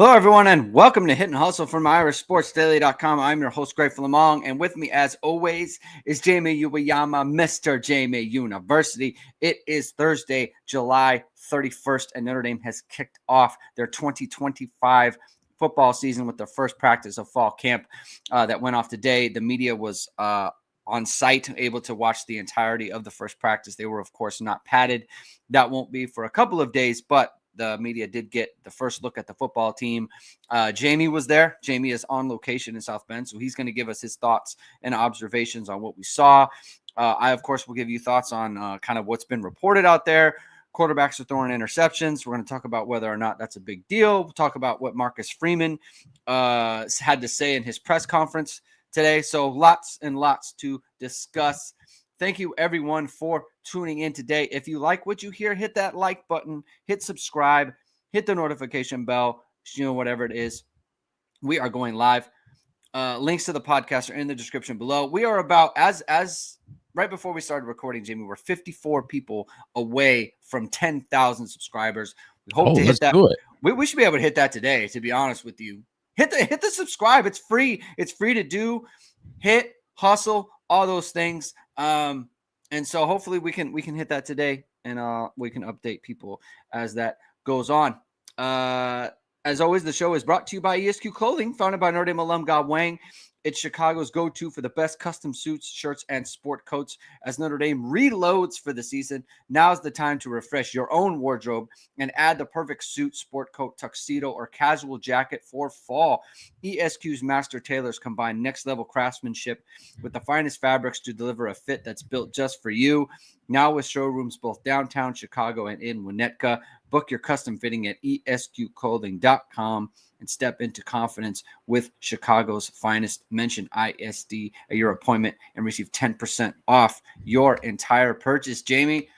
Hello, everyone, and welcome to Hit and Hustle from IrishSportsDaily.com. I'm your host, Greg Flammang, and with me, as always, is Jamie Uyeyama, Mr. Jamie University. It is Thursday, July 31st, and Notre Dame has kicked off their 2025 football season with the first practice of fall camp that went off today. The media was on site, able to watch the entirety of the first practice. They were, of course, not padded. That won't be for a couple of days, but the media did get the first look at the football team. Jamie was there. Jamie is on location in South Bend, so he's going to give us his thoughts and observations on what we saw. I, of course, will give you thoughts on kind of what's been reported out there. Quarterbacks are throwing interceptions. We're going to talk about whether or not that's a big deal. We'll talk about what Marcus Freeman had to say in his press conference today. So lots and lots to discuss. Thank you, everyone, for tuning in today. If you like what you hear, hit that like button, hit subscribe, hit the notification bell, whatever it is. We are going live. Links to the podcast are in the description below. We are about, as right before we started recording, Jamie, we're 54 people away from 10,000 subscribers. We hope to hit that. We should be able to hit that today, to be honest with you. Hit the subscribe. It's free. It's free to do. Hit, hustle, all those things. And so hopefully we can hit that today, and we can update people as that goes on. As always, the show is brought to you by ESQ Clothing, founded by Notre Dame alum Ge Wang. It's Chicago's go-to for the best custom suits, shirts, and sport coats. As Notre Dame reloads for the season, now's the time to refresh your own wardrobe and add the perfect suit, sport coat, tuxedo, or casual jacket for fall. ESQ's master tailors combine next-level craftsmanship with the finest fabrics to deliver a fit that's built just for you. Now with showrooms both downtown Chicago and in Winnetka. Book your custom fitting at esqclothing.com and step into confidence with Chicago's finest. Mention ISD at your appointment and receive 10% off your entire purchase. Jamie,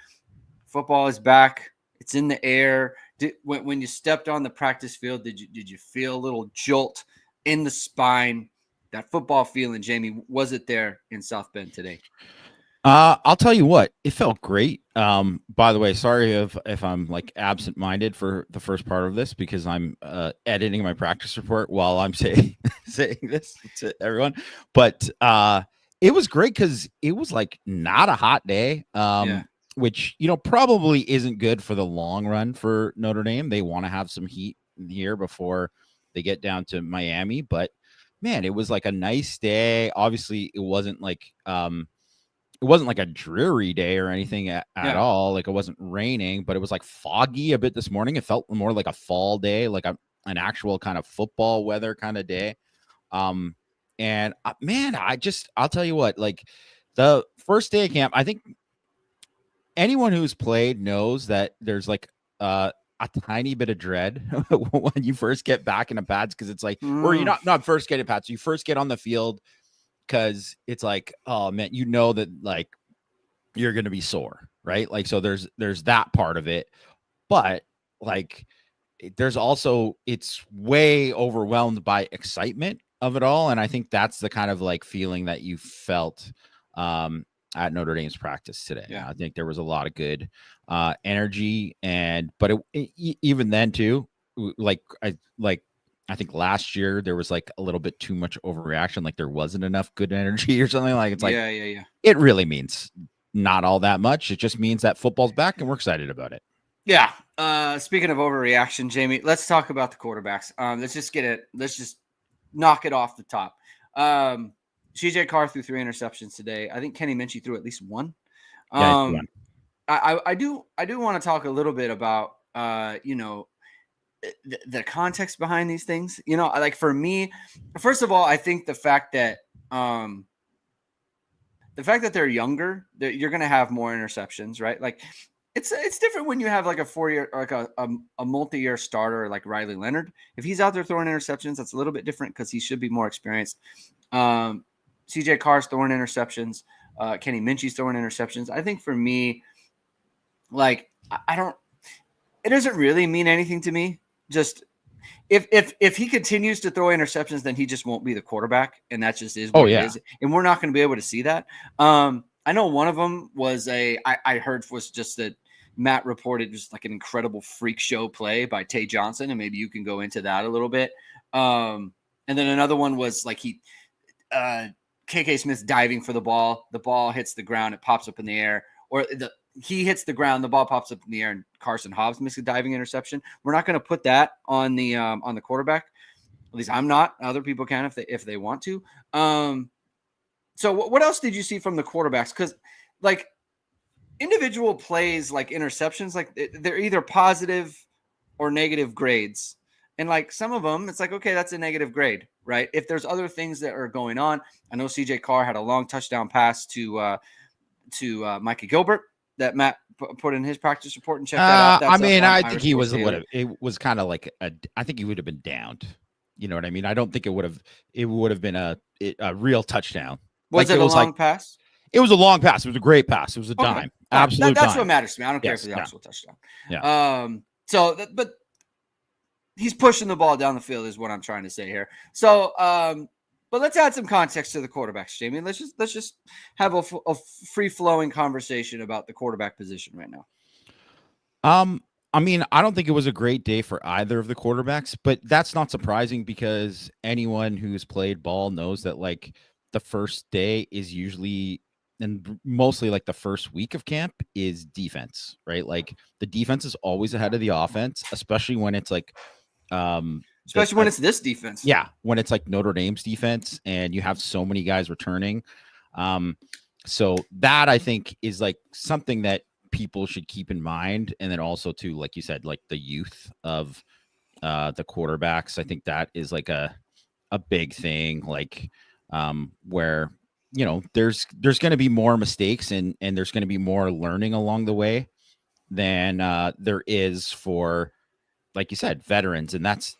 football is back. It's in the air. When you stepped on the practice field, did you feel a little jolt in the spine? That football feeling, Jamie, was it there in South Bend today? I'll tell you what, it felt great. By the way, sorry if I'm like absent-minded for the first part of this, because I'm editing my practice report while I'm saying this to everyone. But it was great because it was like not a hot day, which, probably isn't good for the long run for Notre Dame. They want to have some heat here before they get down to Miami. But man, it was like a nice day. Obviously, it wasn't like a dreary day or anything at all. Like, it wasn't raining, but it was like foggy a bit this morning. It felt more like a fall day, like an actual kind of football weather kind of day. And man, I'll tell you what, like the first day of camp, I think anyone who's played knows that there's like a tiny bit of dread when you first get back in the pads. Cause it's like, or you not first get in pads. You first get on the field, because it's like, oh man, that like you're going to be sore, right? Like, so there's that part of it, but like there's also, it's way overwhelmed by excitement of it all. And I think that's the kind of like feeling that you felt at Notre Dame's practice today. Yeah. I think there was a lot of good energy, but even then too, I think last year there was like a little bit too much overreaction. Like there wasn't enough good energy or something. Like it's like, it really means not all that much. It just means that football's back and we're excited about it. Yeah. Speaking of overreaction, Jamie, let's talk about the quarterbacks. Let's just knock it off the top. CJ Carr threw 3 interceptions today. I think Kenny Minchie threw at least one. I do want to talk a little bit about, the context behind these things. Like for me, first of all, I think the fact that they're younger, that you're going to have more interceptions, right? Like it's different when you have like a 4-year, like a multi-year starter like Riley Leonard. If he's out there throwing interceptions, that's a little bit different because he should be more experienced. CJ Carr's throwing interceptions. Kenny Minchie's throwing interceptions. I think for me, like it doesn't really mean anything to me. Just if he continues to throw interceptions, then he just won't be the quarterback, and that just is what it is. And we're not going to be able to see that. I know one of them was I heard was just that Matt reported just like an incredible freak show play by Tay Johnson, and maybe you can go into that a little bit. And then another one was like KK Smith's diving for the ball. The ball hits the ground, it pops up in the air, or he hits the ground, the ball pops up in the air, and Carson Hobbs makes a diving interception. We're not going to put that on the quarterback. At least I'm not. Other people can if they want to. So what else did you see from the quarterbacks? Because like individual plays, like interceptions, like they're either positive or negative grades. And like some of them, it's like, okay, that's a negative grade, right? If there's other things that are going on, I know CJ Carr had a long touchdown pass to Micah Gilbert that Matt put in his practice report, and check that out. That's I mean, I think Irish he was Daily. it was kind of like I think he would have been downed. You know what I mean? I don't think it would have been a real touchdown. Was like, it a long pass? It was a long pass. It was a great pass. It was a dime. Absolute that's dime. what matters to me. I don't care for the yeah. actual touchdown. Yeah. But he's pushing the ball down the field is what I'm trying to say here. So, but let's add some context to the quarterbacks, Jamie. Let's just have a free flowing conversation about the quarterback position right now. I mean, I don't think it was a great day for either of the quarterbacks, but that's not surprising because anyone who's played ball knows that like the first day is usually and mostly like the first week of camp is defense, right? Like the defense is always ahead of the offense, especially when it's like especially when it's this defense. Yeah, when it's like Notre Dame's defense and you have so many guys returning. So that I think is like something that people should keep in mind. And then also too, like you said, like the youth of the quarterbacks. I think that is like a big thing, like where, you know, there's going to be more mistakes and there's going to be more learning along the way than there is for, like you said, veterans. And that's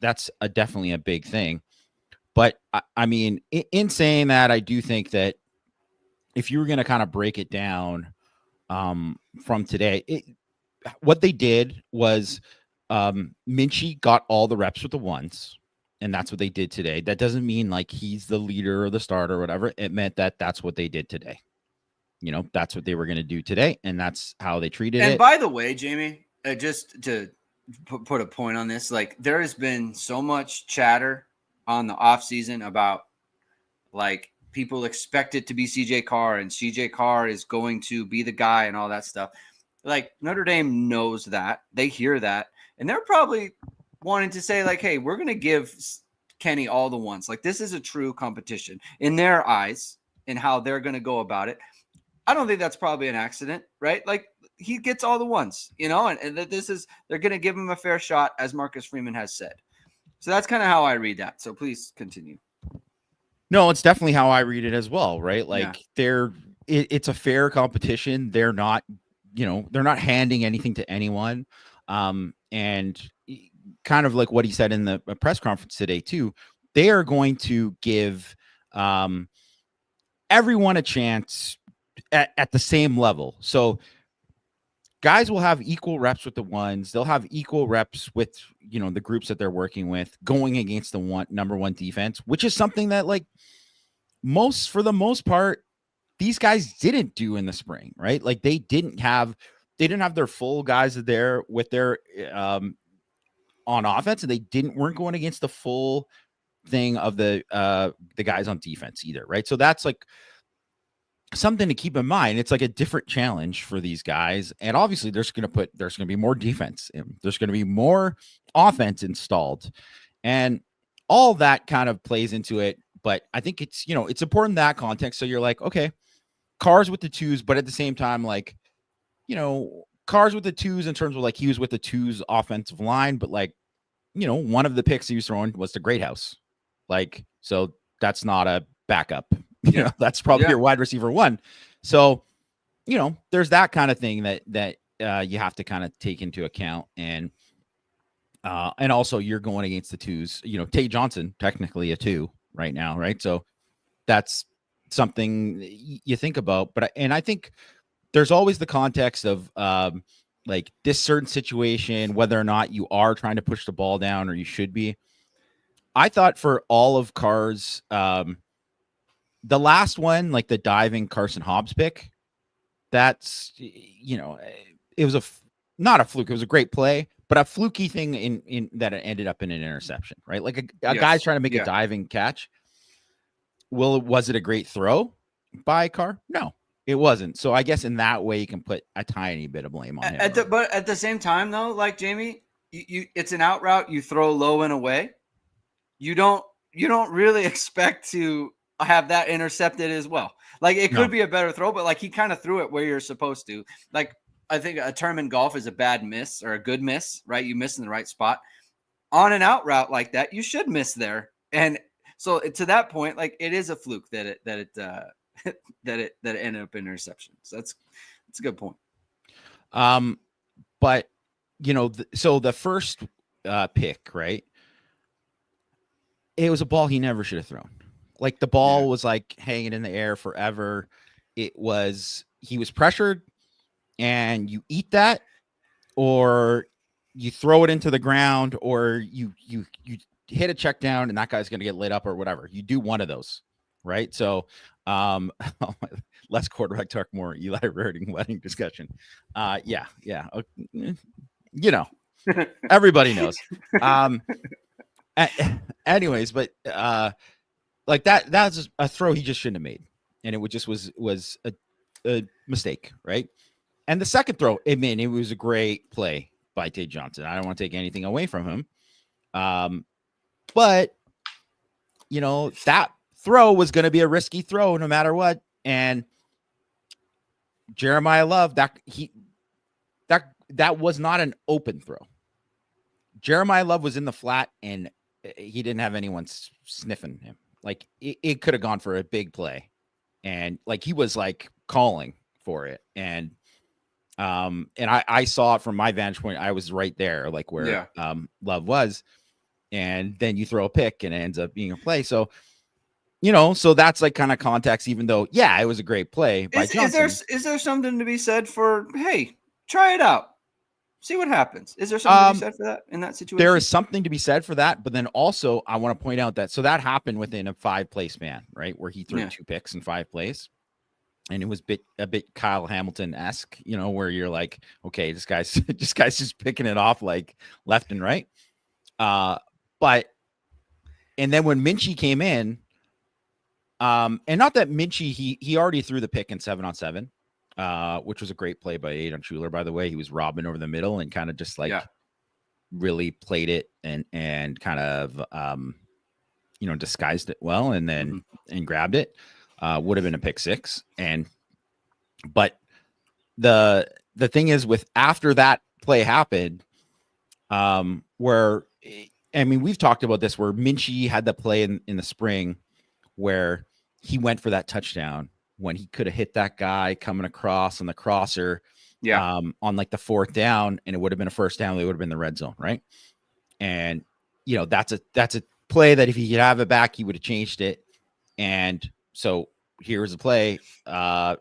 definitely a big thing. But I mean, in saying that, I do think that if you were going to kind of break it down from today, what they did was Minchie got all the reps with the ones, and that's what they did today. That doesn't mean like he's the leader or the starter or whatever. It meant that that's what they did today. You know, that's what they were going to do today, and that's how they treated it. And by the way, Jamie, just to put a point on this, like there has been so much chatter on the offseason about like people expect it to be CJ Carr and CJ Carr is going to be the guy and all that stuff. Like Notre Dame knows that. They hear that. And they're probably wanting to say like, hey, we're going to give Kenny all the ones. Like this is a true competition in their eyes and how they're going to go about it. I don't think that's probably an accident, right? Like he gets all the ones, you know, and they're going to give him a fair shot, as Marcus Freeman has said. So that's kind of how I read that. So please continue. No, it's definitely how I read it as well, right? Like it's a fair competition. They're not, you know, they're not handing anything to anyone. And kind of like what he said in the press conference today too, they are going to give everyone a chance at the same level. So guys will have equal reps with the ones. They'll have equal reps with, you know, the groups that they're working with going against the number one defense, which is something that like for the most part, these guys didn't do in the spring, right? Like they didn't have their full guys there with their on offense, and they weren't going against the full thing of the guys on defense either, right? So that's like something to keep in mind. It's like a different challenge for these guys, and obviously there's going to be more defense, and there's going to be more offense installed, and all that kind of plays into it. But I think it's, you know, it's important in that context. So you're like, okay, Carr's with the twos, but at the same time, like, you know, Carr's with the twos in terms of like he was with the twos offensive line, but like, you know, one of the picks he was throwing was the Great House. Like, so that's not a backup. You know, that's probably your wide receiver one. So, you know, there's that kind of thing that you have to kind of take into account. And also you're going against the twos, you know, Tay Johnson, technically a two right now. Right. So that's something you think about, and I think there's always the context of like this certain situation, whether or not you are trying to push the ball down or you should be. I thought for all of Carr's, the last one, like the diving Carson Hobbs pick, that's, you know, it was not a fluke. It was a great play, but a fluky thing in that it ended up in an interception, right? Like a guy's trying to make a diving catch. Was it a great throw by Carr? No, it wasn't. So I guess in that way you can put a tiny bit of blame on him. But at the same time, though, like Jamie, you it's an out route. You throw low and away. You don't really expect to have that intercepted as well. Like it could be a better throw, but like he kind of threw it where you're supposed to. Like I think a term in golf is a bad miss or a good miss, right? You miss in the right spot. On an out route like that, you should miss there. And so to that point, like it is a fluke that it ended up in interception. So that's a good point. But so the first pick, right? It was a ball he never should have thrown. Like the ball was like hanging in the air forever. He was pressured, and you eat that, or you throw it into the ground, or you hit a check down and that guy's going to get lit up or whatever. You do one of those, right? So less quarterback talk, more Eli Reardon wedding discussion. Everybody knows. Anyways, but like that's a throw he just shouldn't have made, and it was a mistake, right? And the second throw, it was a great play by Tate Johnson. I don't want to take anything away from him, but that throw was going to be a risky throw no matter what. And Jeremiah Love, that was not an open throw. Jeremiah Love was in the flat, and he didn't have anyone sniffing him. Like it could have gone for a big play, and like he was like calling for it. And I saw it from my vantage point. I was right there, like where Love was, and then you throw a pick and it ends up being a play. So so that's like kind of context. Even though it was a great play by Johnson. Is there something to be said for, hey, try it out? See what happens. Is there something to be said for that in that situation? There is something to be said for that, but then also I want to point out that that happened within a 5-play span, right? Where he threw 2 picks in 5 plays, and it was a bit Kyle Hamilton-esque, where you're like, okay, this guy's just picking it off like left and right. But and then when Minchie came in, and not that Minchie he already threw the pick in 7-on-7. Which was a great play by Adon Schuler, by the way. He was robbing over the middle and kind of just like really played it and kind of disguised it well, and then and grabbed it. Would have been a pick 6. But the thing is, with after that play happened, where we've talked about this, where Minchie had the play in the spring where he went for that touchdown when he could have hit that guy coming across on the crosser, on like the 4th down, and it would have been a first down. They would have been in the red zone, right? And that's a play that if he could have it back, he would have changed it. And so here's a play,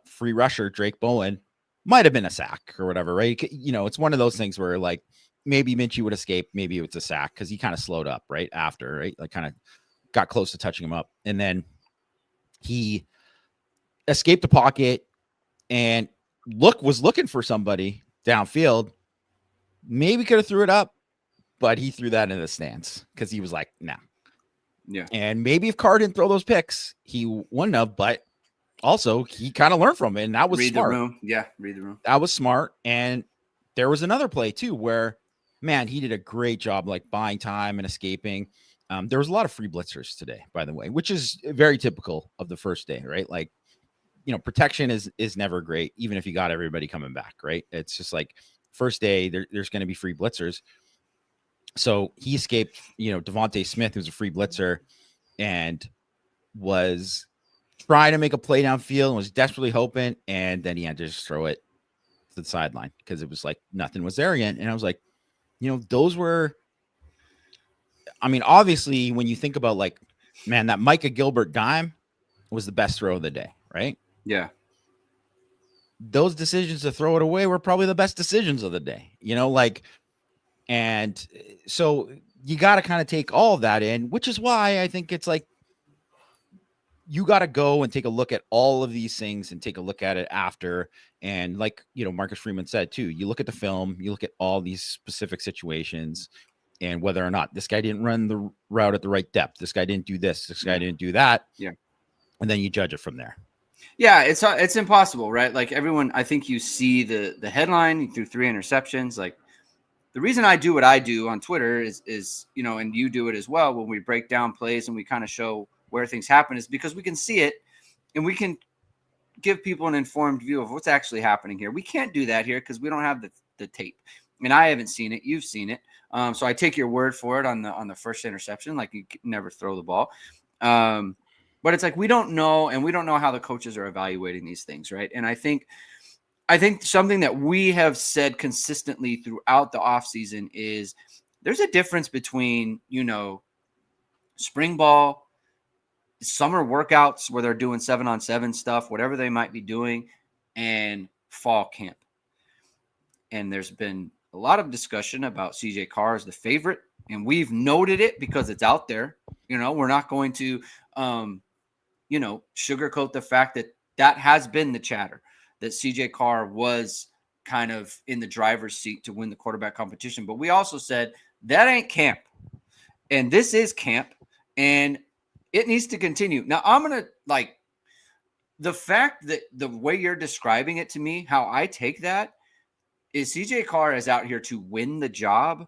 free rusher Drake Bowen, might have been a sack or whatever, right? It's one of those things where like maybe Minchie would escape, maybe it's a sack because he kind of slowed up right after, right? Like kind of got close to touching him up, and then he escaped the pocket and was looking for somebody downfield. Maybe could have threw it up, but he threw that in the stands because he was like, nah. Yeah. And maybe if Carr didn't throw those picks, he wouldn't have, but also he kind of learned from it, and that was smart. Read the room. Yeah, read the room. That was smart. And there was another play too where, man, he did a great job like buying time and escaping. There was a lot of free blitzers today, by the way, which is very typical of the first day, right? Like, protection is never great, even if you got everybody coming back, right? It's just like first day there's going to be free blitzers. So he escaped, Devontae Smith, who's a free blitzer, and was trying to make a play downfield and was desperately hoping, and then he had to just throw it to the sideline because it was like nothing was there again. And I was like, those were, obviously when you think about like, man, that Micah Gilbert dime was the best throw of the day, right? Yeah. Those decisions to throw it away were probably the best decisions of the day, and so you got to kind of take all of that in, which is why I think it's like, you got to go and take a look at all of these things and take a look at it after. And like, Marcus Freeman said too, you look at the film, you look at all these specific situations and whether or not this guy didn't run the route at the right depth. This guy didn't do this. This guy didn't do that. Yeah. And then you judge it from there. Yeah. It's impossible, right? Like everyone, I think you see the headline, he threw 3 interceptions. Like the reason I do what I do on Twitter is, and you do it as well when we break down plays and we kind of show where things happen is because we can see it and we can give people an informed view of what's actually happening here. We can't do that here because we don't have the tape. And I haven't seen it. You've seen it. So I take your word for it on the first interception. Like you never throw the ball. But it's like we don't know, and we don't know how the coaches are evaluating these things, right? And I think something that we have said consistently throughout the offseason is there's a difference between, spring ball, summer workouts where they're doing 7-on-7 stuff, whatever they might be doing, and fall camp. And there's been a lot of discussion about CJ Carr as the favorite, and we've noted it because it's out there. We're not going to, sugarcoat the fact that has been the chatter, that CJ Carr was kind of in the driver's seat to win the quarterback competition. But we also said that ain't camp, and this is camp, and it needs to continue. Now, I'm going to the fact that the way you're describing it to me, how I take that is CJ Carr is out here to win the job,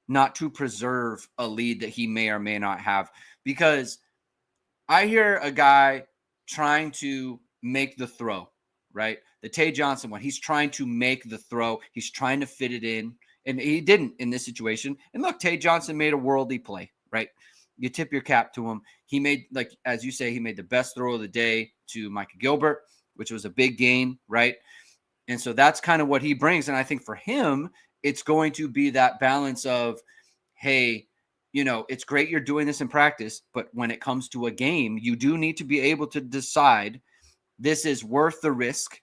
not to preserve a lead that he may or may not have. Because I hear a guy trying to make the throw, right? The Tay Johnson one, he's trying to make the throw. He's trying to fit it in, and he didn't in this situation. And look, Tay Johnson made a worldly play, right? You tip your cap to him. He made, as you say, he made the best throw of the day to Micah Gilbert, which was a big gain, right? And so that's kind of what he brings. And I think for him, it's going to be that balance of, hey, it's great you're doing this in practice, but when it comes to a game, you do need to be able to decide this is worth the risk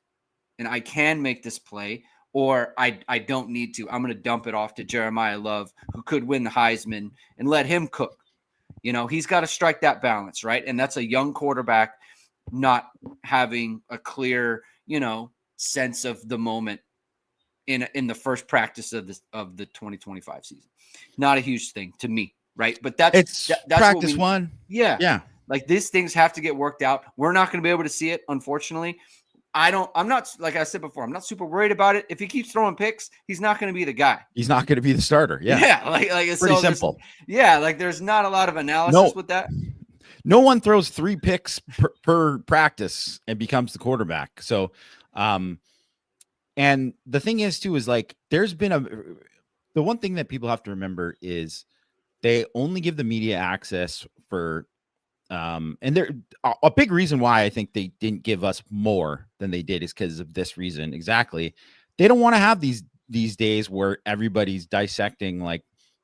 and I can make this play, or I don't need to. I'm going to dump it off to Jeremiah Love, who could win the Heisman, and let him cook. He's got to strike that balance, right? And that's a young quarterback not having a clear, sense of the moment in the first practice of the 2025 season. Not a huge thing to me, right? But that's practice one. Yeah. Like these things have to get worked out. We're not going to be able to see it, unfortunately. I'm not, like I said before, I'm not super worried about it. If he keeps throwing picks, he's not going to be the guy. He's not going to be the starter. Yeah. Yeah. Like it's pretty simple. There's not a lot of analysis with that. No one throws 3 picks per practice and becomes the quarterback. So, and the thing is too, is there's been the one thing that people have to remember is they only give the media access for, and there a big reason why I think they didn't give us more than they did is because of this reason. Exactly. They don't want to have these days where everybody's dissecting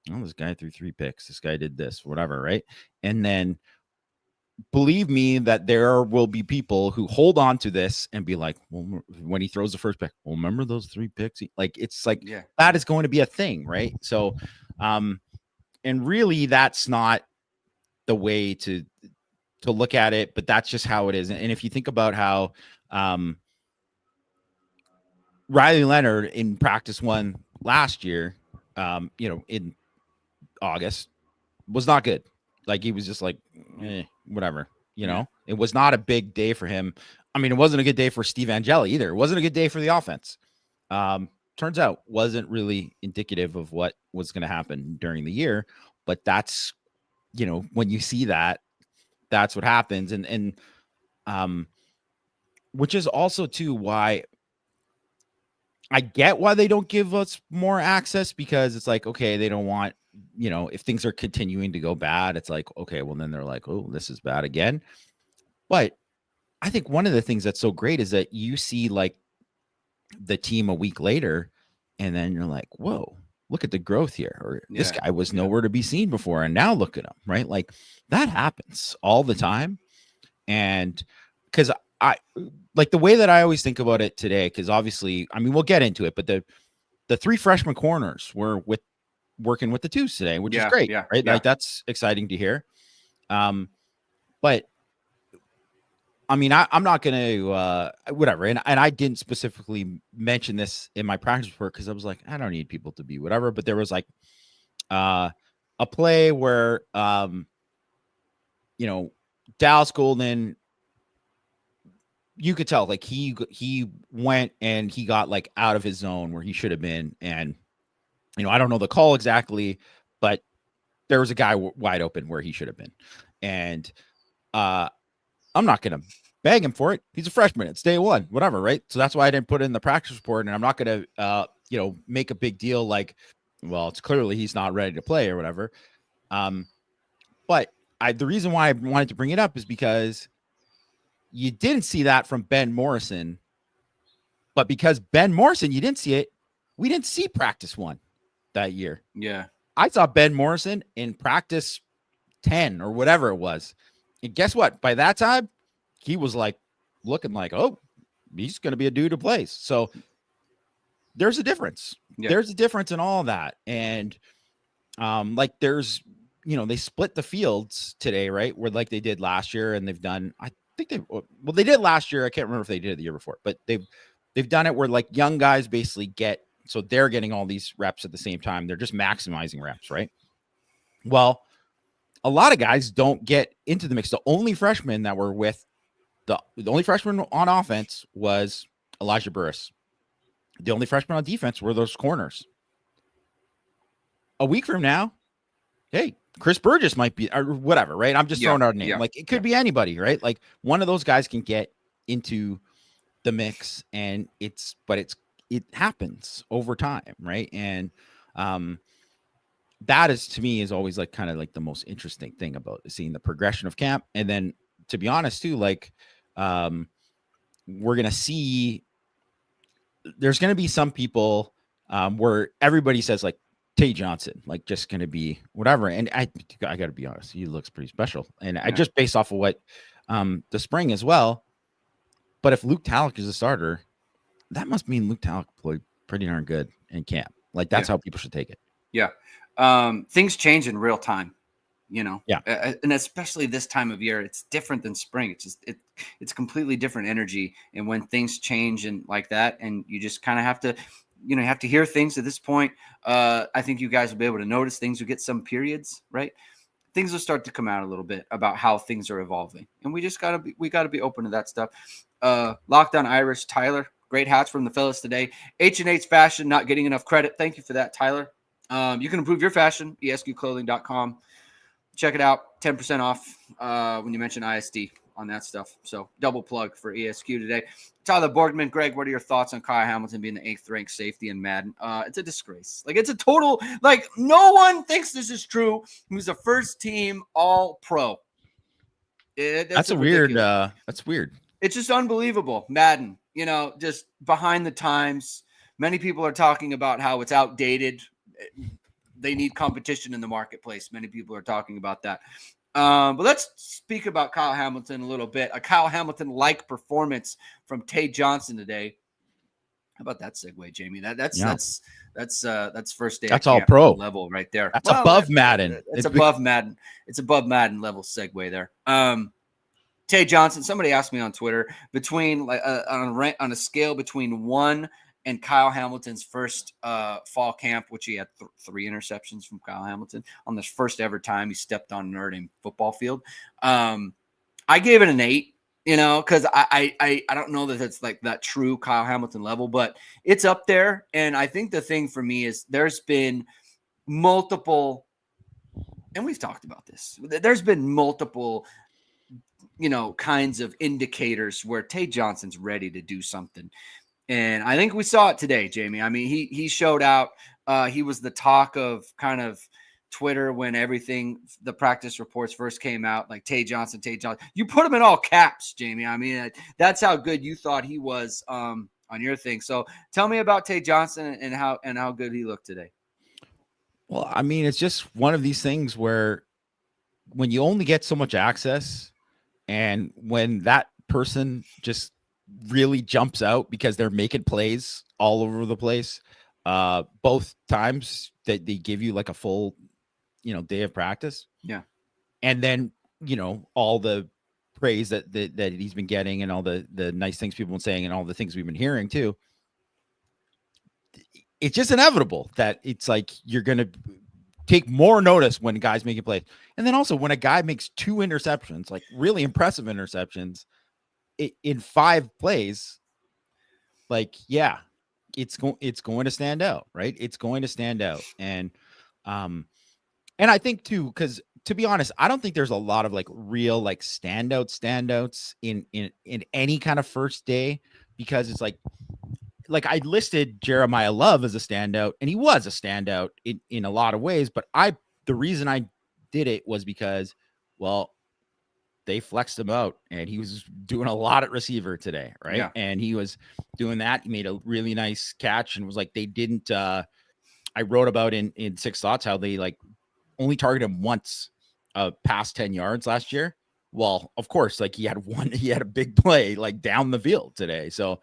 this guy threw 3 picks. This guy did this, whatever. Right. And then believe me that there will be people who hold on to this and be like, well, when he throws the first pick, well, remember those 3 picks? That is going to be a thing. Right. So, and really that's not the way to look at it, but that's just how it is. And if you think about how, Riley Leonard in practice 1 last year, in August was not good. He was just whatever, It was not a big day for him. I mean, it wasn't a good day for Steve Angeli either. It wasn't a good day for the offense. Turns out wasn't really indicative of what was going to happen during the year, but that's, when you see that, that's what happens. And which is also too why I get why they don't give us more access, because it's okay, they don't want, if things are continuing to go bad, it's okay, well then they're oh, this is bad again. But I think one of the things that's so great is that you see the team a week later and then you're whoa, look at the growth here. Or this guy was nowhere to be seen before, and now look at him, right? That happens all the time. And because I the way that I always think about it today, because obviously, I mean, we'll get into it, but the 3 freshman corners were working with the 2s today, which is great, right? That's exciting to hear. But I mean, I'm not going to, whatever. And I didn't specifically mention this in my practice report because I was like, I don't need people to be whatever. But there was like a play where, Dallas Golden, you could tell like he went and he got like out of his zone where he should have been. And, I don't know the call exactly, but there was a guy wide open where he should have been. And I'm not going to bag him for it. He's a freshman. It's day one, whatever. Right. So that's why I didn't put it in the practice report. And I'm not going to, make a big deal. Like, well, it's clearly he's not ready to play or whatever. But the reason why I wanted to bring it up is because you didn't see that from Ben Morrison, but because Ben Morrison, you didn't see it. We didn't see practice 1 that year. Yeah. I saw Ben Morrison in practice 10 or whatever it was. And guess what? By that time, he was like looking like, oh, he's going to be a dude who plays. So there's a difference. Yeah. There's a difference in all of that. And like there's, they split the fields today, right? Where like they did last year and they've done, I think they did last year. I can't remember if they did it the year before, but they've done it where like young guys basically so they're getting all these reps at the same time. They're just maximizing reps, right? Well, a lot of guys don't get into the mix. The only freshman that were with the only freshman on offense was Elijah Burris. The only freshman on defense were those corners. A week from now, hey, Chris Burgess might be, or whatever, right? I'm just throwing out a name. Like it could be anybody, right? Like one of those guys can get into the mix, and it happens over time, right? And that is, to me, is always like kind of like the most interesting thing about seeing the progression of camp. And then, to be honest, too, like we're gonna see, there's gonna be some people where everybody says like Tay Johnson, like just gonna be whatever. And I got to be honest, he looks pretty special, and I just based off of what the spring as well. But if Luke Talek is a starter, that must mean Luke Talek played pretty darn good in camp. Like that's how people should take it. Yeah. Things change in real time, Yeah. And especially this time of year, it's different than spring. It's just, it's completely different energy. And when things change and like that, and you just kind of have to, you have to hear things at this point. I think you guys will be able to notice things. Will get some periods, right? Things will start to come out a little bit about how things are evolving. And we just gotta be open to that stuff. Lockdown Irish, Tyler, great hats from the fellas today. H&H Fashion, not getting enough credit. Thank you for that, Tyler. You can improve your fashion, esqclothing.com. Check it out. 10% off when you mention ISD on that stuff. So double plug for ESQ today. Tyler Borgman, Greg, what are your thoughts on Kyle Hamilton being the 8th ranked safety in Madden? It's a disgrace. Like it's a total, like no one thinks this is true. He was a first team all pro. That's weird. That's weird. It's just unbelievable. Madden, just behind the times. Many people are talking about how it's outdated. They need competition in the marketplace. Many people are talking about that. But let's speak about Kyle Hamilton a little bit. A Kyle Hamilton-like performance from Tay Johnson today. How about that segue, Jamie? That's first day. That's all pro level right there. That's above Madden. It's above Madden. It's above Madden level segue there. Tay Johnson. Somebody asked me on Twitter between on a scale between 1 and Kyle Hamilton's first fall camp, which he had 3 interceptions from Kyle Hamilton on this first ever time he stepped on Notre Dame football field. I gave it an 8, because I don't know that it's like that true Kyle Hamilton level, but it's up there. And I think the thing for me is there's been multiple, and we've talked about this, there's been multiple, kinds of indicators where Tay Johnson's ready to do something. And I think we saw it today, Jamie. I mean, he showed out. He was the talk of kind of Twitter when the practice reports first came out, like Tay Johnson. You put him in all caps, Jamie. I mean, that's how good you thought he was on your thing. So tell me about Tay Johnson and how good he looked today. Well, I mean, it's just one of these things where when you only get so much access, and when that person just really jumps out because they're making plays all over the place, both times that they give you like a full, day of practice. Yeah. And then, all the praise that he's been getting and all the nice things people have been saying and all the things we've been hearing too. It's just inevitable that it's like you're going to take more notice when guys making plays. And then also when a guy makes 2 interceptions, like really impressive interceptions in 5 plays, like, yeah, it's going to stand out, right? It's going to stand out. And I think too, because to be honest, I don't think there's a lot of like real like standouts in any kind of first day, because it's like I listed Jeremiah Love as a standout, and he was a standout in a lot of ways. But the reason I did it was because, well, they flexed him out and he was doing a lot at receiver today. Right. Yeah. And he was doing that. He made a really nice catch and was like, they didn't, I wrote about in Six Thoughts how they like only targeted him once past 10 yards last year. Well, of course, like he had a big play like down the field today. So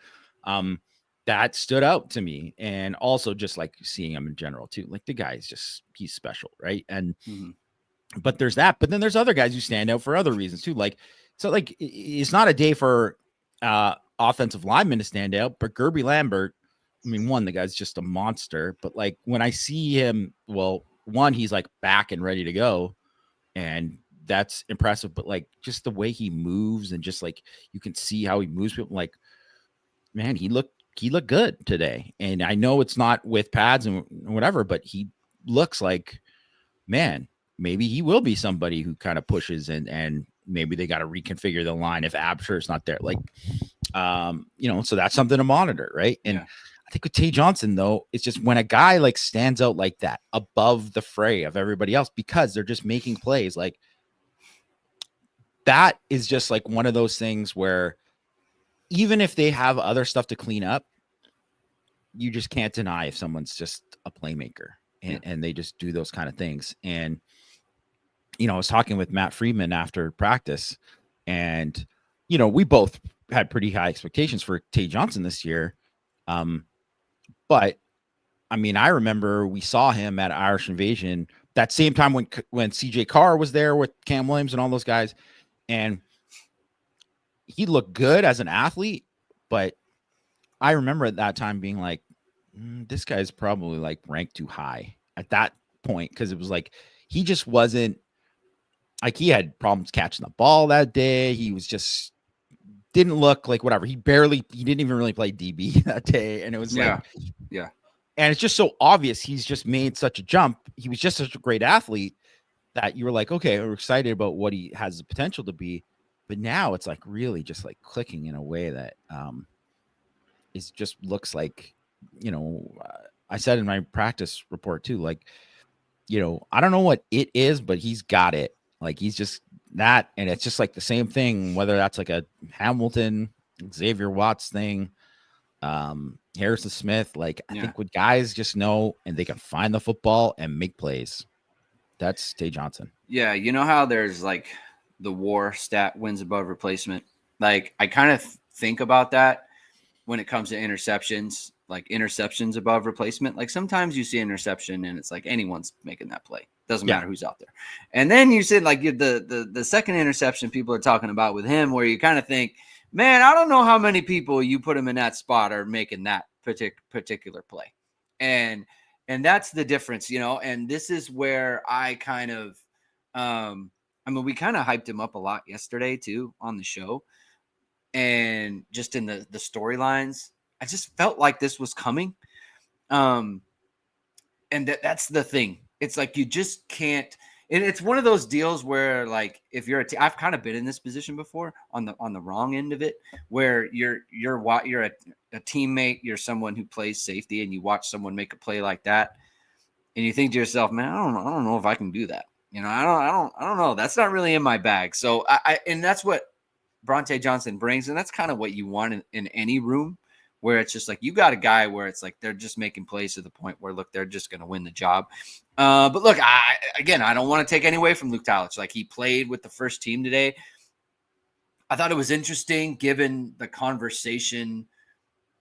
that stood out to me. And also just like seeing him in general too. Like the guy is he's special. Right. And but there's that, but then there's other guys who stand out for other reasons too. Like, so like it's not a day for offensive linemen to stand out, but Gerby Lambert, I mean, one, the guy's just a monster, but like when I see him, well, one, he's like back and ready to go, and that's impressive, but like just the way he moves and just like you can see how he moves people, like, man, he looked good today. And I know it's not with pads and whatever, but he looks like, man, maybe he will be somebody who kind of pushes and maybe they got to reconfigure the line if Absher's not there. Like, so that's something to monitor. Right. And I think with Tay Johnson, though, it's just when a guy like stands out like that above the fray of everybody else, because they're just making plays, like that is just like one of those things where even if they have other stuff to clean up, you just can't deny if someone's just a playmaker and they just do those kind of things. And, I was talking with Matt Freeman after practice, and, we both had pretty high expectations for Tay Johnson this year. But I mean, I remember we saw him at Irish Invasion that same time when CJ Carr was there with Cam Williams and all those guys. And he looked good as an athlete, but I remember at that time being like, this guy's probably like ranked too high at that point. Cause it was like, he just wasn't like, he had problems catching the ball that day. He was just didn't look like whatever. He didn't even really play DB that day. And it was like, and it's just so obvious. He's just made such a jump. He was just such a great athlete that you were like, okay, we're excited about what he has the potential to be. But now it's like really just like clicking in a way that it just looks like, I said in my practice report too, like, I don't know what it is, but he's got it. Like he's just that. And it's just like the same thing, whether that's like a Hamilton, Xavier Watts thing, Harrison Smith. Like I think what guys just know and they can find the football and make plays. That's Tay Johnson. Yeah. You know how there's like the WAR stat, wins above replacement. Like I kind of think about that when it comes to interceptions, like interceptions above replacement. Like sometimes you see interception and it's like anyone's making that play. Doesn't matter who's out there. And then you said like the second interception people are talking about with him, where you kind of think, man, I don't know how many people you put him in that spot are making that particular play. And that's the difference, and this is where I kind of, we kind of hyped him up a lot yesterday too on the show. And just in the storylines, I just felt like this was coming. And that's the thing. It's like, you just can't, and it's one of those deals where like, if you're I've kind of been in this position before on the wrong end of it, where you're a teammate, you're someone who plays safety, and you watch someone make a play like that. And you think to yourself, man, I don't know if I can do that. I don't know. That's not really in my bag. So and that's what Bronte Johnson brings. And that's kind of what you want in any room, where it's just like, you got a guy where it's like, they're just making plays to the point where, look, they're just going to win the job. But look, I don't want to take any away from Luke Talich. Like, he played with the first team today. I thought it was interesting given the conversation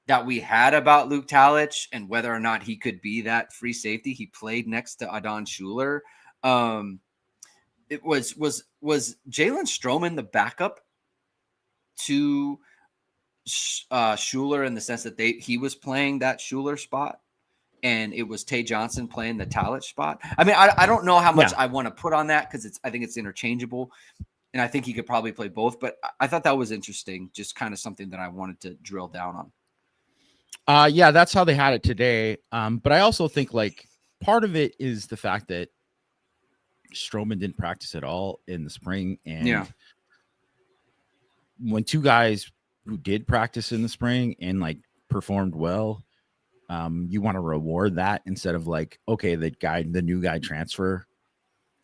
that we had about Luke Talich and whether or not he could be that free safety. He played next to Adon Schuler. It was Jalen Stroman the backup to Schuler in the sense that he was playing that Schuler spot, and it was Tay Johnson playing the Talich spot. I mean, I don't know how much I want to put on that because I think it's interchangeable, and I think he could probably play both. But I thought that was interesting, just kind of something that I wanted to drill down on. Yeah, that's how they had it today. But I also think like part of it is the fact that Stroman didn't practice at all in the spring, and when two guys who did practice in the spring and like performed well, you want to reward that instead of like, okay, the new guy transfer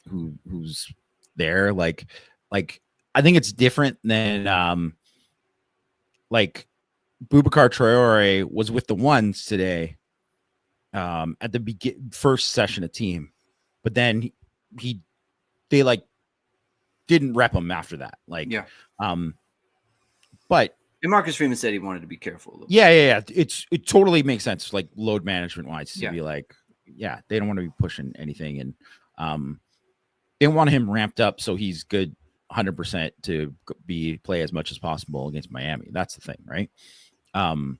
who's there. Like I think it's different than like Boubacar Traore was with the ones today at the first session of team, but then they like didn't rep him after that. Like, but and Marcus Freeman said he wanted to be careful. Yeah. It totally makes sense, like load management wise, to be like, they don't want to be pushing anything, and they want him ramped up so he's good 100% to play as much as possible against Miami. That's the thing, right? And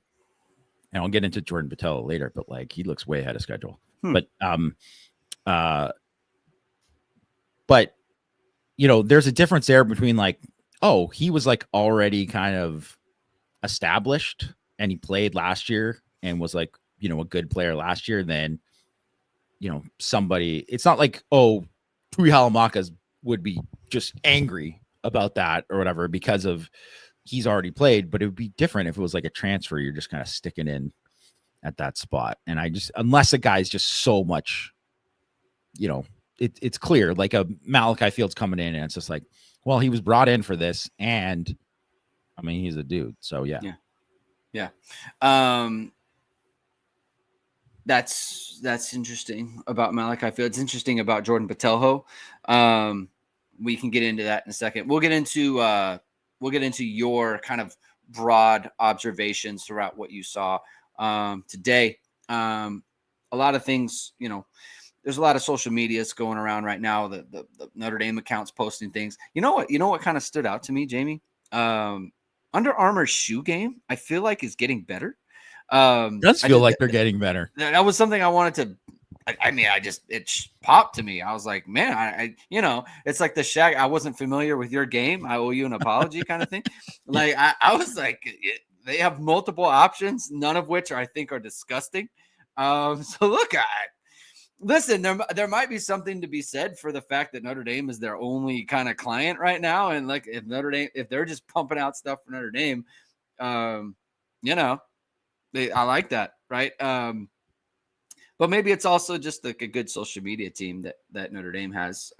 I'll get into Jordan Botelho later, but like he looks way ahead of schedule. But you know, there's a difference there between like, oh, he was like already kind of established and he played last year and was like, you know, a good player last year. Then, you know, it's not like, oh, Tui Halamakas would be just angry about that or whatever because of he's already played, but it would be different if it was like a transfer. You're just kind of sticking in at that spot. And unless a guy's just so much, you know, it's clear, like a Malachi Fields coming in and it's just like, well, he was brought in for this. And I mean, he's a dude. So yeah. That's interesting about Malachi Fields. It's interesting about Jordan Botelho. We can get into that in a second. We'll get into your kind of broad observations throughout what you saw today. A lot of things, you know, there's a lot of social medias going around right now. The Notre Dame accounts posting things. You know what kind of stood out to me, Jamie? Under Armour's shoe game, I feel like is getting better. It does feel like they're getting better. That was something I wanted to. It popped to me. I was like, man, you know, it's like the Shaq. I wasn't familiar with your game. I owe you an apology, kind of thing. Like I was like, they have multiple options, none of which I think are disgusting. So look, listen, there might be something to be said for the fact that Notre Dame is their only kind of client right now, and like if they're just pumping out stuff for Notre Dame, you know, I like that, right? But maybe it's also just like a good social media team that Notre Dame has.